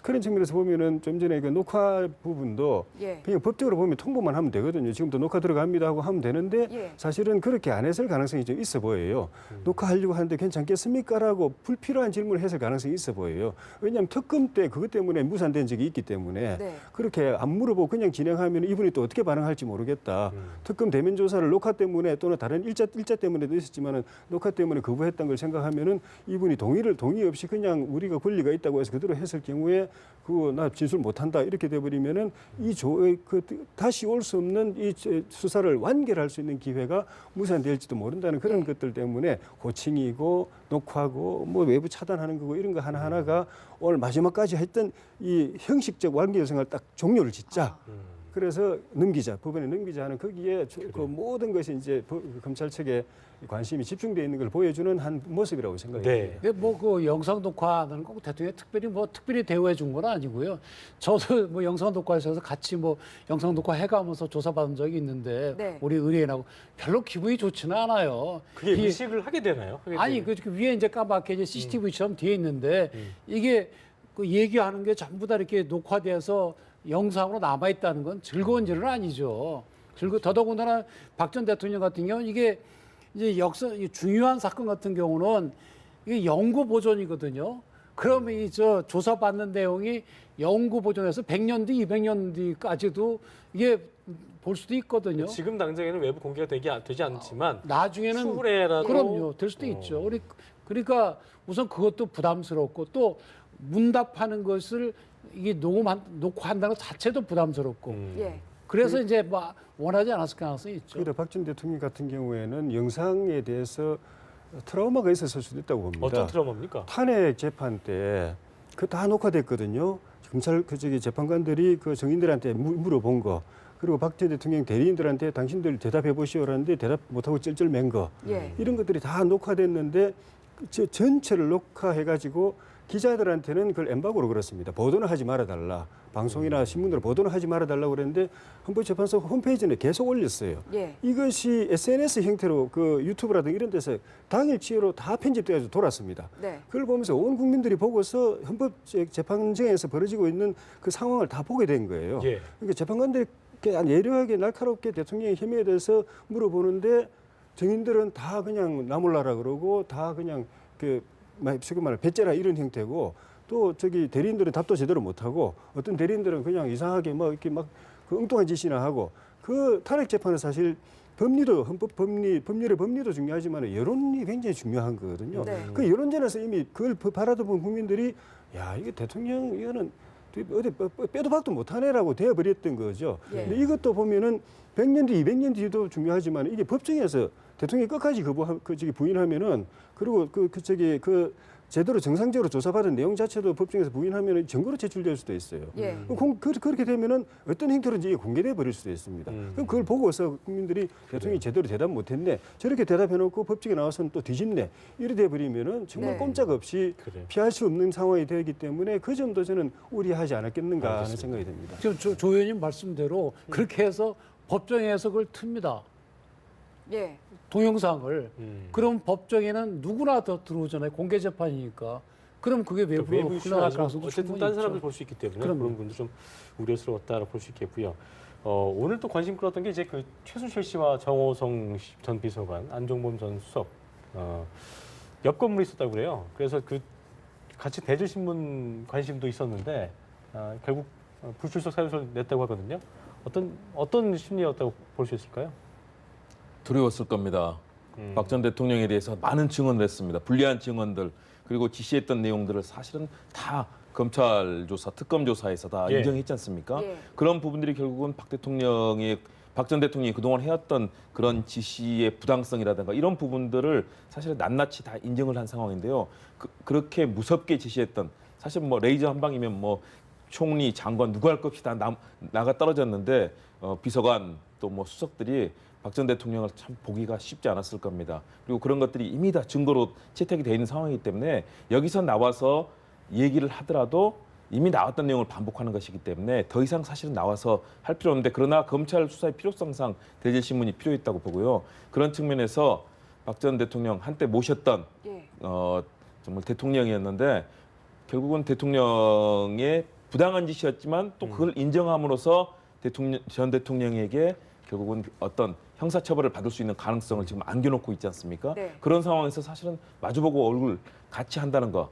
그런 측면에서 보면은 좀 전에 그 녹화 부분도 예. 그냥 법적으로 보면 통보만 하면 되거든요. 지금부터 녹화 들어갑니다 하고 하면 되는데 예. 사실은 그렇게 안 했을 가능성이 좀 있어 보여요. 녹화하려고 하는데 괜찮겠습니까? 라고 불필요한 질문을 했을 가능성이 있어 보여요. 왜냐하면 특검 때 그것 때문에 무산된 적이 있기 때문에 네. 그렇게 안 물어보고 그냥 진행하면 이분이 또 어떻게 반응할지 모르겠다. 특검 대면 조사를 녹화 때문에 또는 다른 일자 때문에도 있었지만은 녹화 때문에 거부했던 걸 생각하면은 이분이 동의 없이 그냥 우리가 권리가 있다고 해서 그대로 했을 경우에 나 진술 못한다 이렇게 돼버리면은 다시 올 수 없는 이 수사를 완결할 수 있는 기회가 무산될지도 모른다는 그런 것들 때문에 호칭이고 녹화고 뭐 외부 차단하는 거고 이런 거 하나하나가 오늘 마지막까지 했던 이 형식적 완결성을 딱 종료를 짓자. 그래서 넘기자, 법원에 넘기자 하는 거기에 그 모든 것이 이제 검찰 측에 관심이 집중되어 있는 걸 보여주는 한 모습이라고 생각해요. 네. 뭐 그 영상 녹화는 꼭 대통령이 특별히 대우해 준 건 아니고요. 저도 뭐 영상 녹화에서 같이 뭐 영상 녹화 해가면서 조사받은 적이 있는데 네. 우리 의뢰인하고 별로 기분이 좋지는 않아요. 그게 의식을 하게 되나요? 아니 그 위에 이제 까맣게 이제 CCTV처럼 뒤에 있는데 이게 그 얘기하는 게 전부 다 이렇게 녹화돼서 영상으로 남아 있다는 건 즐거운 일은 아니죠. 더더군다나 박 전 대통령 같은 경우는 이게 이제 이 중요한 사건 같은 경우는 이게 영구 보존이거든요. 그러면 이 조사받는 내용이 영구 보존해서 100년 뒤, 200년 뒤까지도 이게 볼 수도 있거든요. 지금 당장에는 외부 공개가 되지 않지만 나중에는 추후에라도 그럼요, 될 수도 있죠. 그러니까 우선 그것도 부담스럽고 또 문답하는 것을 이게 녹화한다는 것 자체도 부담스럽고. 예. 그래서 이제 뭐 원하지 않았을 가능성이 있죠. 그런데 박 전 대통령 같은 경우에는 영상에 대해서 트라우마가 있었을 수도 있다고 봅니다. 어떤 트라우마입니까? 탄핵 재판 때 그 다 녹화됐거든요. 검찰 재판관들이 그 정인들한테 물어본 거, 그리고 박 전 대통령 대리인들한테 당신들 대답해 보시오라는데 대답 못하고 쩔쩔맨 거, 예. 이런 것들이 다 녹화됐는데 전체를 녹화해가지고 기자들한테는 그걸 엠바고로 걸었습니다. 보도는 하지 말아달라. 방송이나 신문으로 보도는 하지 말아달라고 그랬는데 헌법재판소 홈페이지에 계속 올렸어요. 예. 이것이 SNS 형태로 그 유튜브라든가 이런 데서 당일치로 다 편집돼서 돌았습니다. 네. 그걸 보면서 온 국민들이 보고서 헌법재판정에서 벌어지고 있는 그 상황을 다 보게 된 거예요. 예. 그러니까 재판관들이 예리하게 날카롭게 대통령의 혐의에 대해서 물어보는데 정인들은 다 그냥 나몰라라 그러고 다 그냥 지금 말해 배째라 이런 형태고, 또 대리인들은 답도 제대로 못하고 어떤 대리인들은 그냥 이상하게 이렇게 그 엉뚱한 짓이나 하고, 그 탄핵 재판은 사실 법리도 법률의 법리도 중요하지만 여론이 굉장히 중요한 거거든요. 네. 그 여론전에서 이미 그걸 바라보는 국민들이 야 이게 대통령 이거는 어디 빼도 박도 못하네라고 되어버렸던 거죠. 예. 근데 이것도 보면은 100년 뒤, 200년 뒤도 중요하지만 이게 법정에서 대통령이 끝까지 부인하면은, 그리고 제대로 정상적으로 조사받은 내용 자체도 법정에서 부인하면은 증거로 제출될 수도 있어요. 예. 그렇게 되면은 어떤 행태로든지 이게 공개돼 버릴 수도 있습니다. 그럼 그걸 보고서 국민들이 대통령이 제대로 대답 못했네, 저렇게 대답해놓고 법정에 나와서는 또 뒤집네, 이래 돼 버리면은 정말 네. 꼼짝없이 그래요. 피할 수 없는 상황이 되기 때문에 그 점도 저는 우려하지 않았겠는가 하는 알겠습니다. 생각이 듭니다. 지금 조 의원님 말씀대로 그렇게 해서 법정에서 그걸 틉니다. 예. 동영상을. 그럼 법정에는 누구나 더 들어오잖아요. 공개 재판이니까. 그럼 그게 외부로 외부 흘러날 이슈는 가능성도 어쨌든 충분히 다른 사람들 있죠. 볼 수 있기 때문에 그럼요. 그런 부분도 좀 우려스러웠다라고 볼 수 있겠고요. 오늘 또 관심 끌었던 게 이제 그 최순실 씨와 정호성 전 비서관, 안종범 전 수석 옆 건물에 있었다고 그래요. 그래서 그 같이 대질신문 관심도 있었는데 결국 불출석 사유서를 냈다고 하거든요. 어떤 심리였다고 볼 수 있을까요? 두려웠을 겁니다. 박 전 대통령에 대해서 많은 증언을 했습니다. 불리한 증언들, 그리고 지시했던 내용들을 사실은 다 검찰 조사, 특검 조사에서 다 예. 인정했지 않습니까? 예. 그런 부분들이 결국은 박 전 대통령이 그동안 해왔던 그런 지시의 부당성이라든가 이런 부분들을 사실은 낱낱이 다 인정을 한 상황인데요. 그렇게 무섭게 지시했던, 사실 뭐 레이저 한 방이면 뭐 총리, 장관 누구 할 것 없이 다 나가 떨어졌는데 비서관 또 뭐 수석들이 박 전 대통령을 참 보기가 쉽지 않았을 겁니다. 그리고 그런 것들이 이미 다 증거로 채택이 돼 있는 상황이기 때문에 여기서 나와서 얘기를 하더라도 이미 나왔던 내용을 반복하는 것이기 때문에 더 이상 사실은 나와서 할 필요 없는데, 그러나 검찰 수사의 필요성상 대질신문이 필요했다고 보고요. 그런 측면에서 박 전 대통령 한때 모셨던 예. 정말 대통령이었는데 결국은 대통령의 부당한 짓이었지만 또 그걸 인정함으로써 전 대통령에게 결국은 어떤 형사처벌을 받을 수 있는 가능성을 지금 안겨놓고 있지 않습니까? 네. 그런 상황에서 사실은 마주보고 얼굴 같이 한다는 거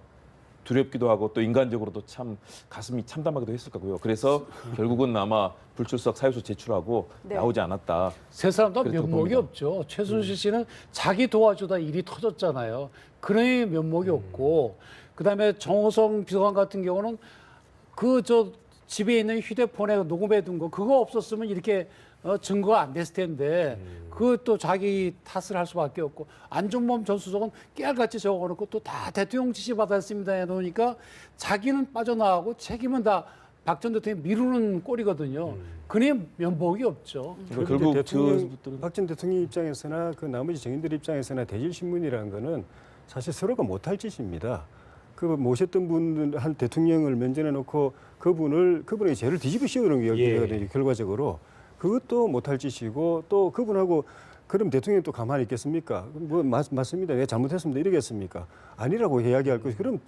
두렵기도 하고 또 인간적으로도 참 가슴이 참담하기도 했을 거고요. 그래서 결국은 아마 불출석 사유서 제출하고 네. 나오지 않았다. 세 사람 다 그랬다고 면목이 봅니다. 없죠. 최순실 씨는 자기 도와주다 일이 터졌잖아요. 그런 면목이 없고, 그다음에 정호성 비서관 같은 경우는 집에 있는 휴대폰에 녹음해 둔 거 그거 없었으면 이렇게 증거가 안 됐을 텐데 그것도 자기 탓을 할 수밖에 없고, 안종범 전 수석은 깨알같이 적어놓고 또 다 대통령 지시 받았습니다 해놓으니까 자기는 빠져나가고 책임은 다 박 전 대통령이 미루는 꼴이거든요. 그의 면목이 없죠. 그리고 결국 대통령, 저분들은- 박 전 대통령 입장에서나 그 나머지 정인들 입장에서나 대질신문이라는 거는 사실 서로가 못할 짓입니다. 그 모셨던 분 한 대통령을 면전에 놓고 그분의 죄를 뒤집어 씌우는 게 예. 결과적으로 그것도 못할 짓이고 또 그분하고 그럼 대통령이 또 가만히 있겠습니까? 뭐 맞습니다. 내가 잘못했습니다. 이러겠습니까? 아니라고 이야기할 것이 그럼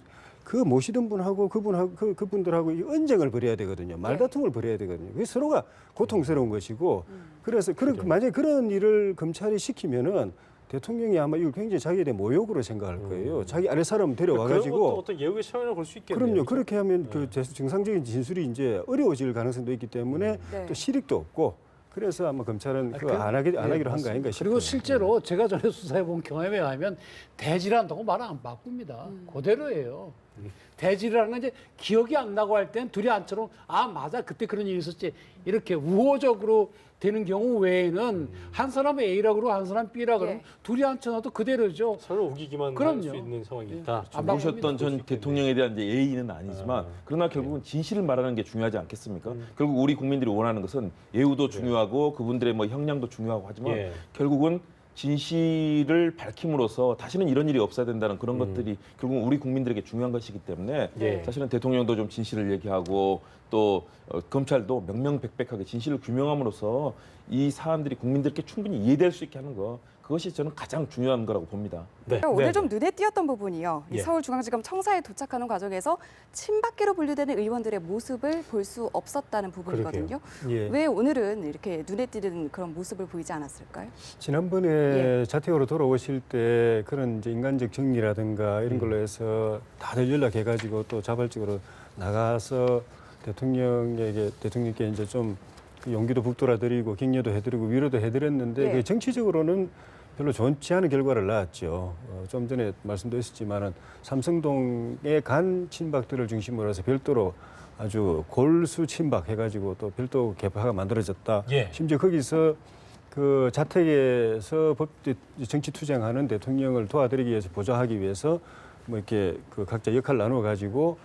그 모시던 분하고 그분들하고 이 언쟁을 벌여야 되거든요. 말다툼을 벌여야 되거든요. 그게 서로가 고통스러운 것이고 그래서 만약에 그런 일을 검찰이 시키면은 대통령이 아마 이걸 굉장히 자기에 대한 모욕으로 생각할 거예요. 자기 아래 사람 데려와 그런 것도 가지고 어떤 예우의 차원을 볼 수 있겠네요. 그럼요. 그렇죠? 그렇게 하면 그 정상적인 진술이 이제 어려워질 가능성도 있기 때문에 네. 또 실익도 없고 그래서 아마 검찰은 아, 그거 안 하기로 한 거 아닌가 싶어요. 그리고 실제로 제가 전에 수사해 본 경험에 의하면 대질한다고 말 안 바꿉니다. 그대로예요. 대질이라는 건 이제 기억이 안 나고 할 땐 둘이 안처럼 아 맞아 그때 그런 일이 있었지 이렇게 우호적으로 되는 경우 외에는 한 사람은 A라고 그러고 한 사람은 B라고 그러면 예. 둘이 앉혀놔도 그대로죠. 서로 우기기만 할 그럼요. 수 있는 상황이 있다. 안 모셨던 전 있겠네요. 대통령에 대한 이제 예의는 아니지만 그러나 결국은 진실을 말하는 게 중요하지 않겠습니까? 결국 우리 국민들이 원하는 것은 예우도 중요하고 그분들의 뭐 형량도 중요하고 하지만 예. 결국은 진실을 밝힘으로써 다시는 이런 일이 없어야 된다는 그런 것들이 결국 우리 국민들에게 중요한 것이기 때문에 예. 사실은 대통령도 좀 진실을 얘기하고 또 검찰도 명명백백하게 진실을 규명함으로써 이 사안들이 국민들께 충분히 이해될 수 있게 하는 거 그것이 저는 가장 중요한 거라고 봅니다. 네. 오늘 네. 좀 눈에 띄었던 부분이요. 이 예. 서울중앙지검 청사에 도착하는 과정에서 친박계로 분류되는 의원들의 모습을 볼 수 없었다는 부분이거든요. 예. 왜 오늘은 이렇게 눈에 띄는 그런 모습을 보이지 않았을까요? 지난번에 예. 자택으로 돌아오실 때 그런 이제 인간적 정리라든가 이런 걸로 해서 다들 연락해가지고 또 자발적으로 나가서 대통령께 이제 좀그 용기도 북돋아드리고 격려도 해드리고 위로도 해드렸는데 예. 그게 정치적으로는 별로 좋지 않은 결과를 낳았죠. 좀 전에 말씀드렸지만은 삼성동의 간 친박들을 중심으로 해서 별도로 아주 골수 친박 해가지고 또 별도 개파가 만들어졌다. 예. 심지어 거기서 그 자택에서 정치 투쟁하는 대통령을 도와드리기 위해서 보좌하기 위해서 뭐 이렇게 그 각자 역할 나누어 가지고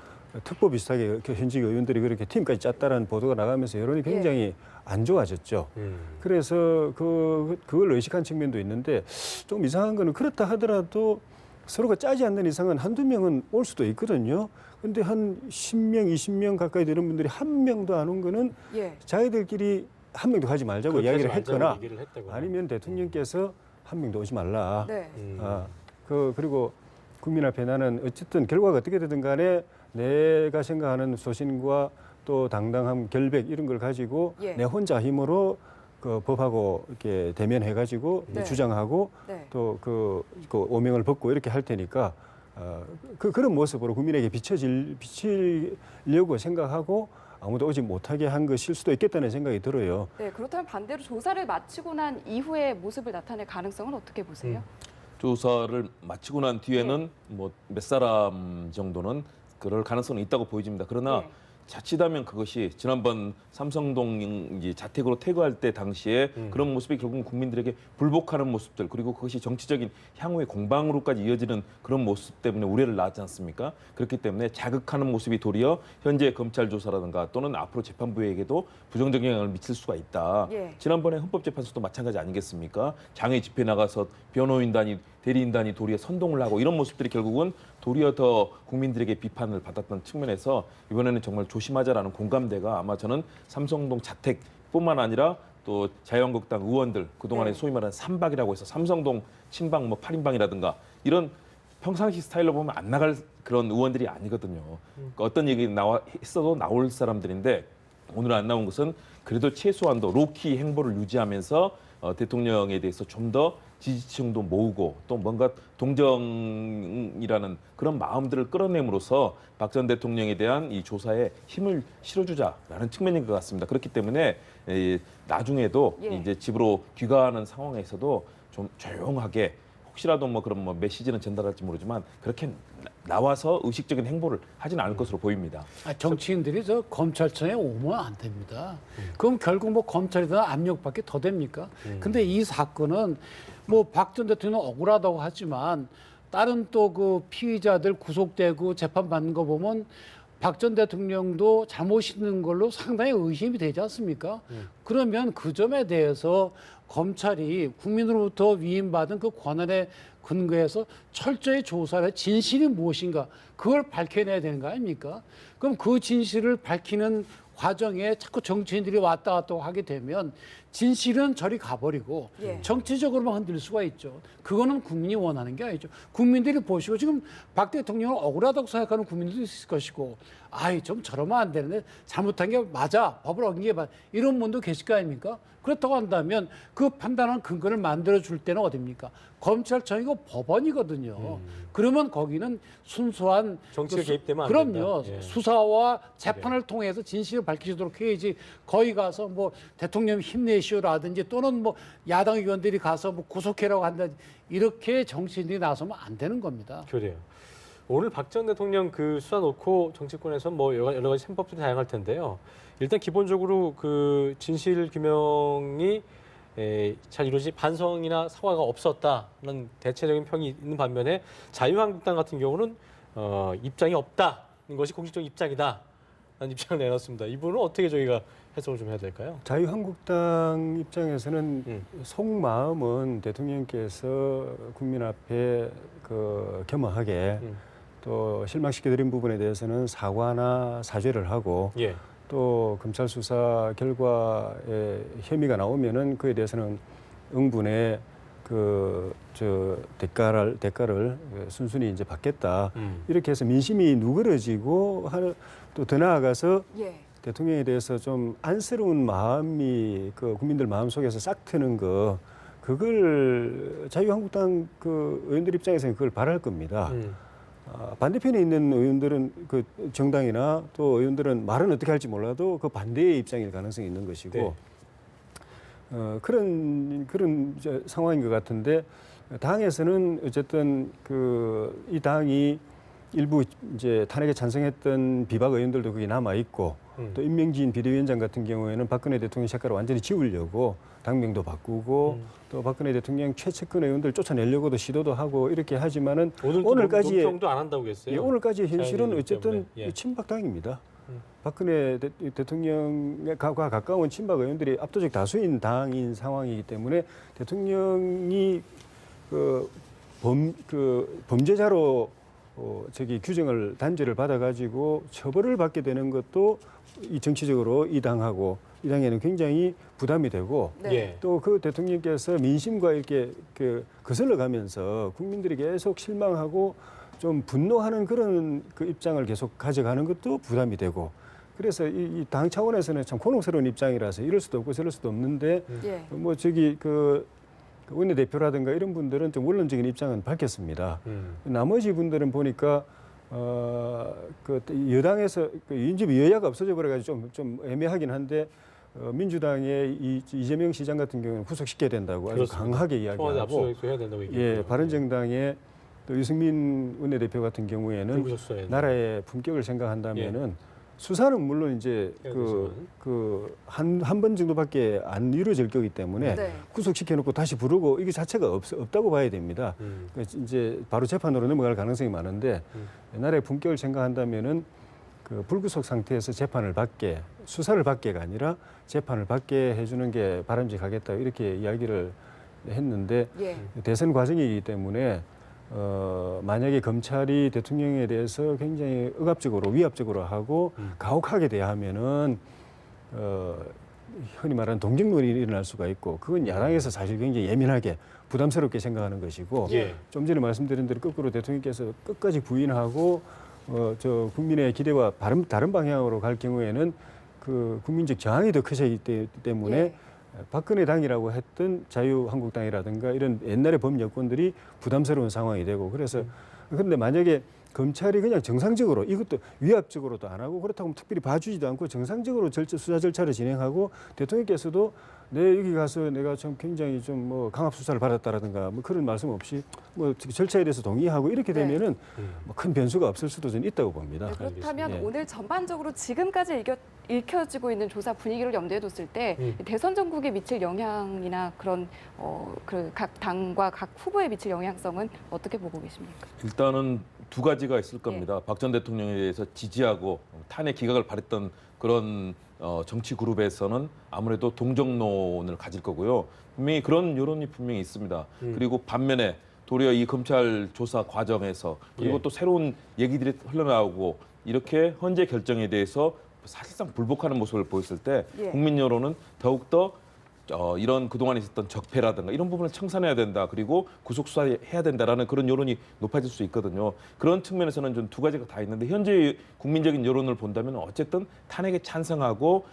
특보 비슷하게 현직 의원들이 그렇게 팀까지 짰다라는 보도가 나가면서 여론이 굉장히 안 좋아졌죠. 그래서 그걸 의식한 측면도 있는데 좀 이상한 거는 그렇다 하더라도 서로가 짜지 않는 이상은 한두 명은 올 수도 있거든요. 근데 한 10명, 20명 가까이 되는 분들이 한 명도 안 온 거는 예. 자기들끼리 한 명도 가지 말자고 그렇게 이야기를 하지 말자고 했거나 얘기를 했다거나. 아니면 대통령께서 한 명도 오지 말라. 네. 그리고 국민 앞에 나는 어쨌든 결과가 어떻게 되든 간에 내가 생각하는 소신과 또 당당함, 결백 이런 걸 가지고 예. 내 혼자 힘으로 그 법하고 이렇게 대면해가지고 네. 주장하고 네. 또 그 오명을 벗고 이렇게 할 테니까 그런 모습으로 국민에게 비치려고 생각하고 아무도 오지 못하게 한 것일 수도 있겠다는 생각이 들어요. 네, 그렇다면 반대로 조사를 마치고 난 이후의 모습을 나타낼 가능성은 어떻게 보세요? 조사를 마치고 난 뒤에는 뭐 몇 사람 정도는 그럴 가능성은 있다고 보여집니다. 그러나 네. 자칫하면 그것이 지난번 삼성동 자택으로 퇴거할 때 당시에 그런 모습이 결국은 국민들에게 불복하는 모습들 그리고 그것이 정치적인 향후의 공방으로까지 이어지는 그런 모습 때문에 우려를 낳지 않습니까? 그렇기 때문에 자극하는 모습이 도리어 현재 검찰 조사라든가 또는 앞으로 재판부에게도 부정적인 영향을 미칠 수가 있다. 예. 지난번에 헌법재판소도 마찬가지 아니겠습니까? 장외 집회 나가서 변호인단이 대리인단이 도리어 선동을 하고 이런 모습들이 결국은 도리어 더 국민들에게 비판을 받았던 측면에서 이번에는 정말 조심하자라는 공감대가 아마 저는 삼성동 자택뿐만 아니라 또 자유한국당 의원들 그동안에 네. 소위 말하는 삼박이라고 해서 삼성동 친박 뭐 8인방이라든가 이런 평상시 스타일로 보면 안 나갈 그런 의원들이 아니거든요. 그러니까 어떤 얘기 했어도 나올 사람들인데 오늘 안 나온 것은 그래도 최소한도 로키 행보를 유지하면서 대통령에 대해서 좀 더 지지층도 모으고 또 뭔가 동정이라는 그런 마음들을 끌어내므로써 박 전 대통령에 대한 이 조사에 힘을 실어주자라는 측면인 것 같습니다. 그렇기 때문에 나중에도 예. 이제 집으로 귀가하는 상황에서도 좀 조용하게 혹시라도 뭐 그런 뭐 메시지는 전달할지 모르지만 그렇게 나와서 의식적인 행보를 하지는 않을 것으로 보입니다. 정치인들이 저 검찰청에 오면 안 됩니다. 그럼 결국 뭐 검찰에다 압력밖에 더 됩니까? 근데 이 사건은 뭐 박 전 대통령 억울하다고 하지만 다른 또 그 피의자들 구속되고 재판받는 거 보면 박 전 대통령도 잘못 있는 걸로 상당히 의심이 되지 않습니까? 그러면 그 점에 대해서 검찰이 국민으로부터 위임받은 그 권한에 근거해서 철저히 조사를 해 진실이 무엇인가 그걸 밝혀내야 되는 거 아닙니까? 그럼 그 진실을 밝히는 과정에 자꾸 정치인들이 왔다 갔다 하게 되면 진실은 저리 가버리고 예. 정치적으로만 흔들 수가 있죠. 그거는 국민이 원하는 게 아니죠. 국민들이 보시고 지금 박 대통령을 억울하다고 생각하는 국민들도 있을 것이고 아이 좀 저러면 안 되는데 잘못한 게 맞아. 법을 어긴 게 맞아. 이런 분도 계실 거 아닙니까? 그렇다고 한다면 그 판단한 근거를 만들어줄 때는 어딥니까? 검찰청이고 법원이거든요. 그러면 거기는 순수한 정치가 개입되면 안 그럼요. 된다. 예. 수사와 재판을 통해서 진실을 밝히도록 해야지 거기 가서 뭐 대통령 힘내시오라든지 또는 뭐 야당 의원들이 가서 뭐 구속해라고 한다 이렇게 정치인들이 나서면 안 되는 겁니다. 그래요. 오늘 박 전 대통령 그 수사 놓고 정치권에서 뭐 여러 가지 셈법들이 다양할 텐데요. 일단 기본적으로 그 진실 규명이 잘 이루어지 반성이나 사과가 없었다는 대체적인 평이 있는 반면에 자유한국당 같은 경우는 입장이 없다는 것이 공식적 입장이다라는 입장을 내놨습니다. 이 부분은 어떻게 저희가 해석을 좀 해야 될까요? 자유한국당 입장에서는 속마음은 대통령께서 국민 앞에 그 겸허하게 또 실망시켜드린 부분에 대해서는 사과나 사죄를 하고 예. 또 검찰 수사 결과에 혐의가 나오면은 그에 대해서는 응분의 대가를 순순히 이제 받겠다. 이렇게 해서 민심이 누그러지고 또 더 나아가서 예. 대통령에 대해서 좀 안쓰러운 마음이 그 국민들 마음 속에서 싹 트는 그걸 자유한국당 그 의원들 입장에서는 그걸 바랄 겁니다. 반대편에 있는 의원들은 그 정당이나 또 의원들은 말은 어떻게 할지 몰라도 그 반대의 입장일 가능성이 있는 것이고 네. 그런 이제 상황인 것 같은데 당에서는 어쨌든 이 당이 일부 이제 탄핵에 찬성했던 비박 의원들도 거기 남아 있고 또 임명진 비대위원장 같은 경우에는 박근혜 대통령 색깔을 완전히 지우려고 당명도 바꾸고 또 박근혜 대통령 최측근 의원들 쫓아내려고도 시도도 하고 이렇게 하지만은 오늘까지의 논평도 안 한다고 했어요. 예, 오늘까지의 현실은 자연인이기 어쨌든 때문에. 예. 친박당입니다. 박근혜 대통령과 가까운 친박 의원들이 압도적 다수인 당인 상황이기 때문에 대통령이 범죄자로 규정을 단죄를 받아가지고 처벌을 받게 되는 것도 이 정치적으로 이 당에는 굉장히 부담이 되고 네. 예. 또 그 대통령께서 민심과 이렇게 거슬러 가면서 국민들이 계속 실망하고 좀 분노하는 그런 그 입장을 계속 가져가는 것도 부담이 되고 그래서 이 당 차원에서는 참 곤혹스러운 입장이라서 이럴 수도 없고 저럴 수도 없는데 예. 뭐 원내대표라든가 이런 분들은 좀 원론적인 입장은 밝혔습니다. 나머지 분들은 보니까 여당에서 여야가 없어져 버려가지고 좀 애매하긴 한데 민주당의 이재명 시장 같은 경우는 구속시켜야 된다고 아주 그렇습니다. 강하게 청와대 이야기하고 압수수색도 해야 된다고 얘기했고요. 예, 바른정당의 또 유승민 원내대표 같은 경우에는 불구속수사에 대한. 나라의 품격을 생각한다면은 수사는 물론 이제 해야 한 번 정도밖에 안 이루어질 거기 때문에 네. 구속시켜놓고 다시 부르고 이게 자체가 없다고 봐야 됩니다. 이제 바로 재판으로 넘어갈 가능성이 많은데 나라의 품격을 생각한다면은 그 불구속 상태에서 수사를 받게가 아니라 재판을 받게 해주는 게 바람직하겠다 이렇게 이야기를 했는데 예. 대선 과정이기 때문에 만약에 검찰이 대통령에 대해서 굉장히 억압적으로 위압적으로 하고 가혹하게 대하면은 흔히 말하는 동정론이 일어날 수가 있고 그건 야당에서 사실 굉장히 예민하게 부담스럽게 생각하는 것이고 예. 좀 전에 말씀드린 대로 거꾸로 대통령께서 끝까지 부인하고 국민의 기대와 다른 방향으로 갈 경우에는 그 국민적 저항이 더 커지기 때문에 예. 박근혜 당이라고 했던 자유한국당이라든가 이런 옛날의 범여권들이 부담스러운 상황이 되고 그래서 그런데 만약에 검찰이 그냥 정상적으로 이것도 위압적으로도 안 하고 그렇다고 특별히 봐주지도 않고 정상적으로 수사 절차를 진행하고 대통령께서도 여기 가서 내가 좀 굉장히 좀 뭐 강압 수사를 받았다라든가 뭐 그런 말씀 없이 뭐 절차에 대해서 동의하고 이렇게 네. 되면은 뭐 큰 변수가 없을 수도 저는 있다고 봅니다. 네, 그렇다면 예. 오늘 전반적으로 지금까지 읽혀지고 있는 조사 분위기를 염두에 뒀을 때 대선 전국에 미칠 영향이나 그런 각 당과 각 후보에 미칠 영향성은 어떻게 보고 계십니까? 일단은 두 가지가 있을 겁니다. 박 전 대통령에 대해서 지지하고 탄핵 기각을 바랬던 그런 정치 그룹에서는 아무래도 동정론을 가질 거고요. 분명히 그런 여론이 분명히 있습니다. 그리고 반면에 도리어 이 검찰 조사 과정에서 그리고 예. 또 새로운 얘기들이 흘러나오고 이렇게 헌재 결정에 대해서 사실상 불복하는 모습을 보였을 때 예. 국민 여론은 더욱더 이런 그동안 있었던 적폐라든가 이런 부분을 청산해야 된다. 그리고 구속 수사해야 된다라는 그런 여론이 높아질 수 있거든요. 그런 측면에서는 좀 두 가지가 다 있는데 현재 국민적인 여론을 본다면 어쨌든 탄핵에 찬성하고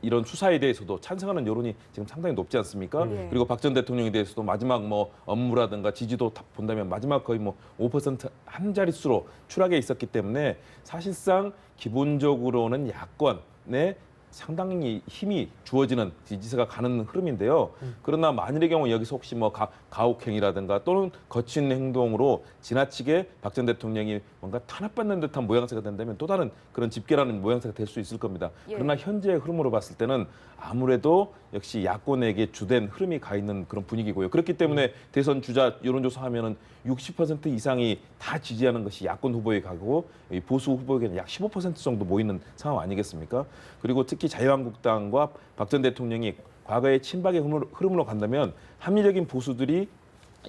이런 수사에 대해서도 찬성하는 여론이 지금 상당히 높지 않습니까? 그리고 박 전 대통령에 대해서도 마지막 뭐 업무라든가 지지도 다 본다면 마지막 거의 뭐 5% 한 자릿수로 추락해 있었기 때문에 사실상 기본적으로는 야권의 상당히 힘이 주어지는 지지세가 가는 흐름인데요. 그러나 만일의 경우 여기서 혹시 뭐 가혹행위라든가 또는 거친 행동으로 지나치게 박 전 대통령이 뭔가 탄압받는 듯한 모양새가 된다면 또 다른 그런 집계라는 모양새가 될 수 있을 겁니다. 예. 그러나 현재의 흐름으로 봤을 때는 아무래도 역시 야권에게 주된 흐름이 가 있는 그런 분위기고요. 그렇기 때문에 대선 주자 여론조사하면은 60% 이상이 다 지지하는 것이 야권 후보에 가고 이 보수 후보에게는 약 15% 정도 모이는 상황 아니겠습니까? 그리고 특히 자유한국당과 박 전 대통령이 과거의 친박의 흐름으로 간다면 합리적인 보수들이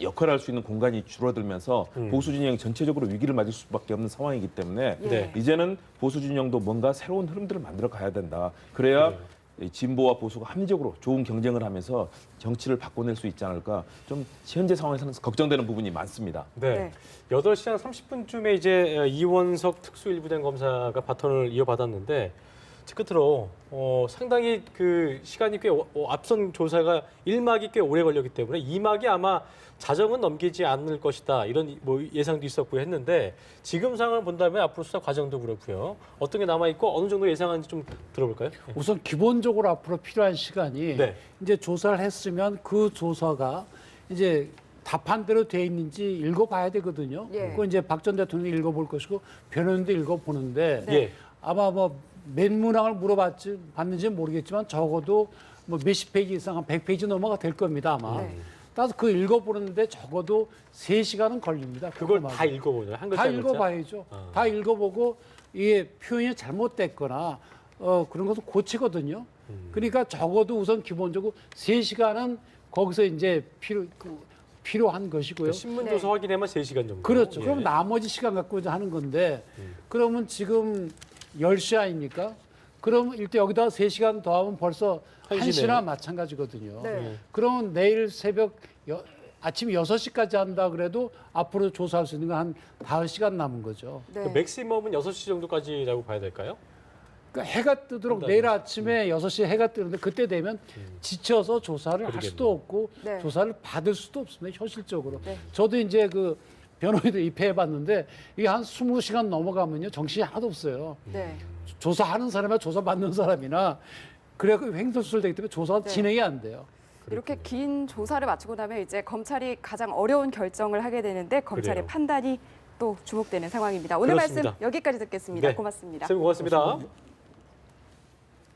역할을 할 수 있는 공간이 줄어들면서 보수 진영이 전체적으로 위기를 맞을 수밖에 없는 상황이기 때문에 예. 이제는 보수 진영도 뭔가 새로운 흐름들을 만들어 가야 된다. 그래야 이 진보와 보수가 합리적으로 좋은 경쟁을 하면서 정치를 바꿔낼 수 있지 않을까. 좀 현재 상황에서는 걱정되는 부분이 많습니다. 네. 8시 한 30분쯤에 이제 이원석 특수일부장 검사가 바톤을 이어받았는데 제 끝으로 상당히 그 시간이 꽤 앞선 조사가 1막이 꽤 오래 걸렸기 때문에 2막이 아마 자정은 넘기지 않을 것이다 이런 뭐 예상도 있었고 했는데 지금 상황을 본다면 앞으로 수사 과정도 그렇고요. 어떤 게 남아 있고 어느 정도 예상하는지 좀 들어볼까요? 우선 기본적으로 앞으로 필요한 시간이 네. 이제 조사를 했으면 그 조사가 이제 답한 대로 돼 있는지 읽어봐야 되거든요. 예. 그거 이제 박 전 대통령이 읽어볼 것이고 변호인도 읽어보는데 예. 아마 뭐 몇 문항을 봤는지는 모르겠지만 적어도 뭐 몇십 페이지 이상 한 100페이지 넘어가 될 겁니다 아마. 네. 따라서 그 읽어보는데 적어도 3시간은 걸립니다. 그걸 그것만. 다 읽어보죠. 한 글자 다 한 글자. 읽어봐야죠. 다 읽어보고 이게 표현이 잘못됐거나 그런 것을 고치거든요. 그러니까 적어도 우선 기본적으로 3시간은 거기서 이제 필요한 것이고요. 신문 조사 확인에만 3시간 정도. 그렇죠. 예. 그럼 나머지 시간 갖고 이제 하는 건데 그러면 지금 10시 아닙니까? 그럼 일단 여기다 3시간 더하면 벌써 1시네요. 1시나 마찬가지거든요. 네. 그러면 내일 새벽 아침 6시까지 한다 그래도 앞으로 조사할 수 있는 건 한 5시간 남은 거죠. 네. 그 맥시멈은 6시 정도까지라고 봐야 될까요? 그러니까 해가 뜨도록 내일 아침에 6시에 해가 뜨는데 그때 되면 지쳐서 조사를 할 수도 없고 네. 조사를 받을 수도 없습니다. 현실적으로. 네. 저도 이제 그 변호인도 입회해 봤는데 이게 한 20시간 넘어가면요. 정신이 하나도 없어요. 네. 조사하는 사람이나 조사 받는 사람이나 그래야 횡설수설되기 때문에 조사가 네. 진행이 안 돼요. 이렇게 긴 조사를 마치고 나면 이제 검찰이 가장 어려운 결정을 하게 되는데 검찰의 그래요. 판단이 또 주목되는 상황입니다. 오늘 그렇습니다. 말씀 여기까지 듣겠습니다. 네. 고맙습니다. 선생님 고맙습니다.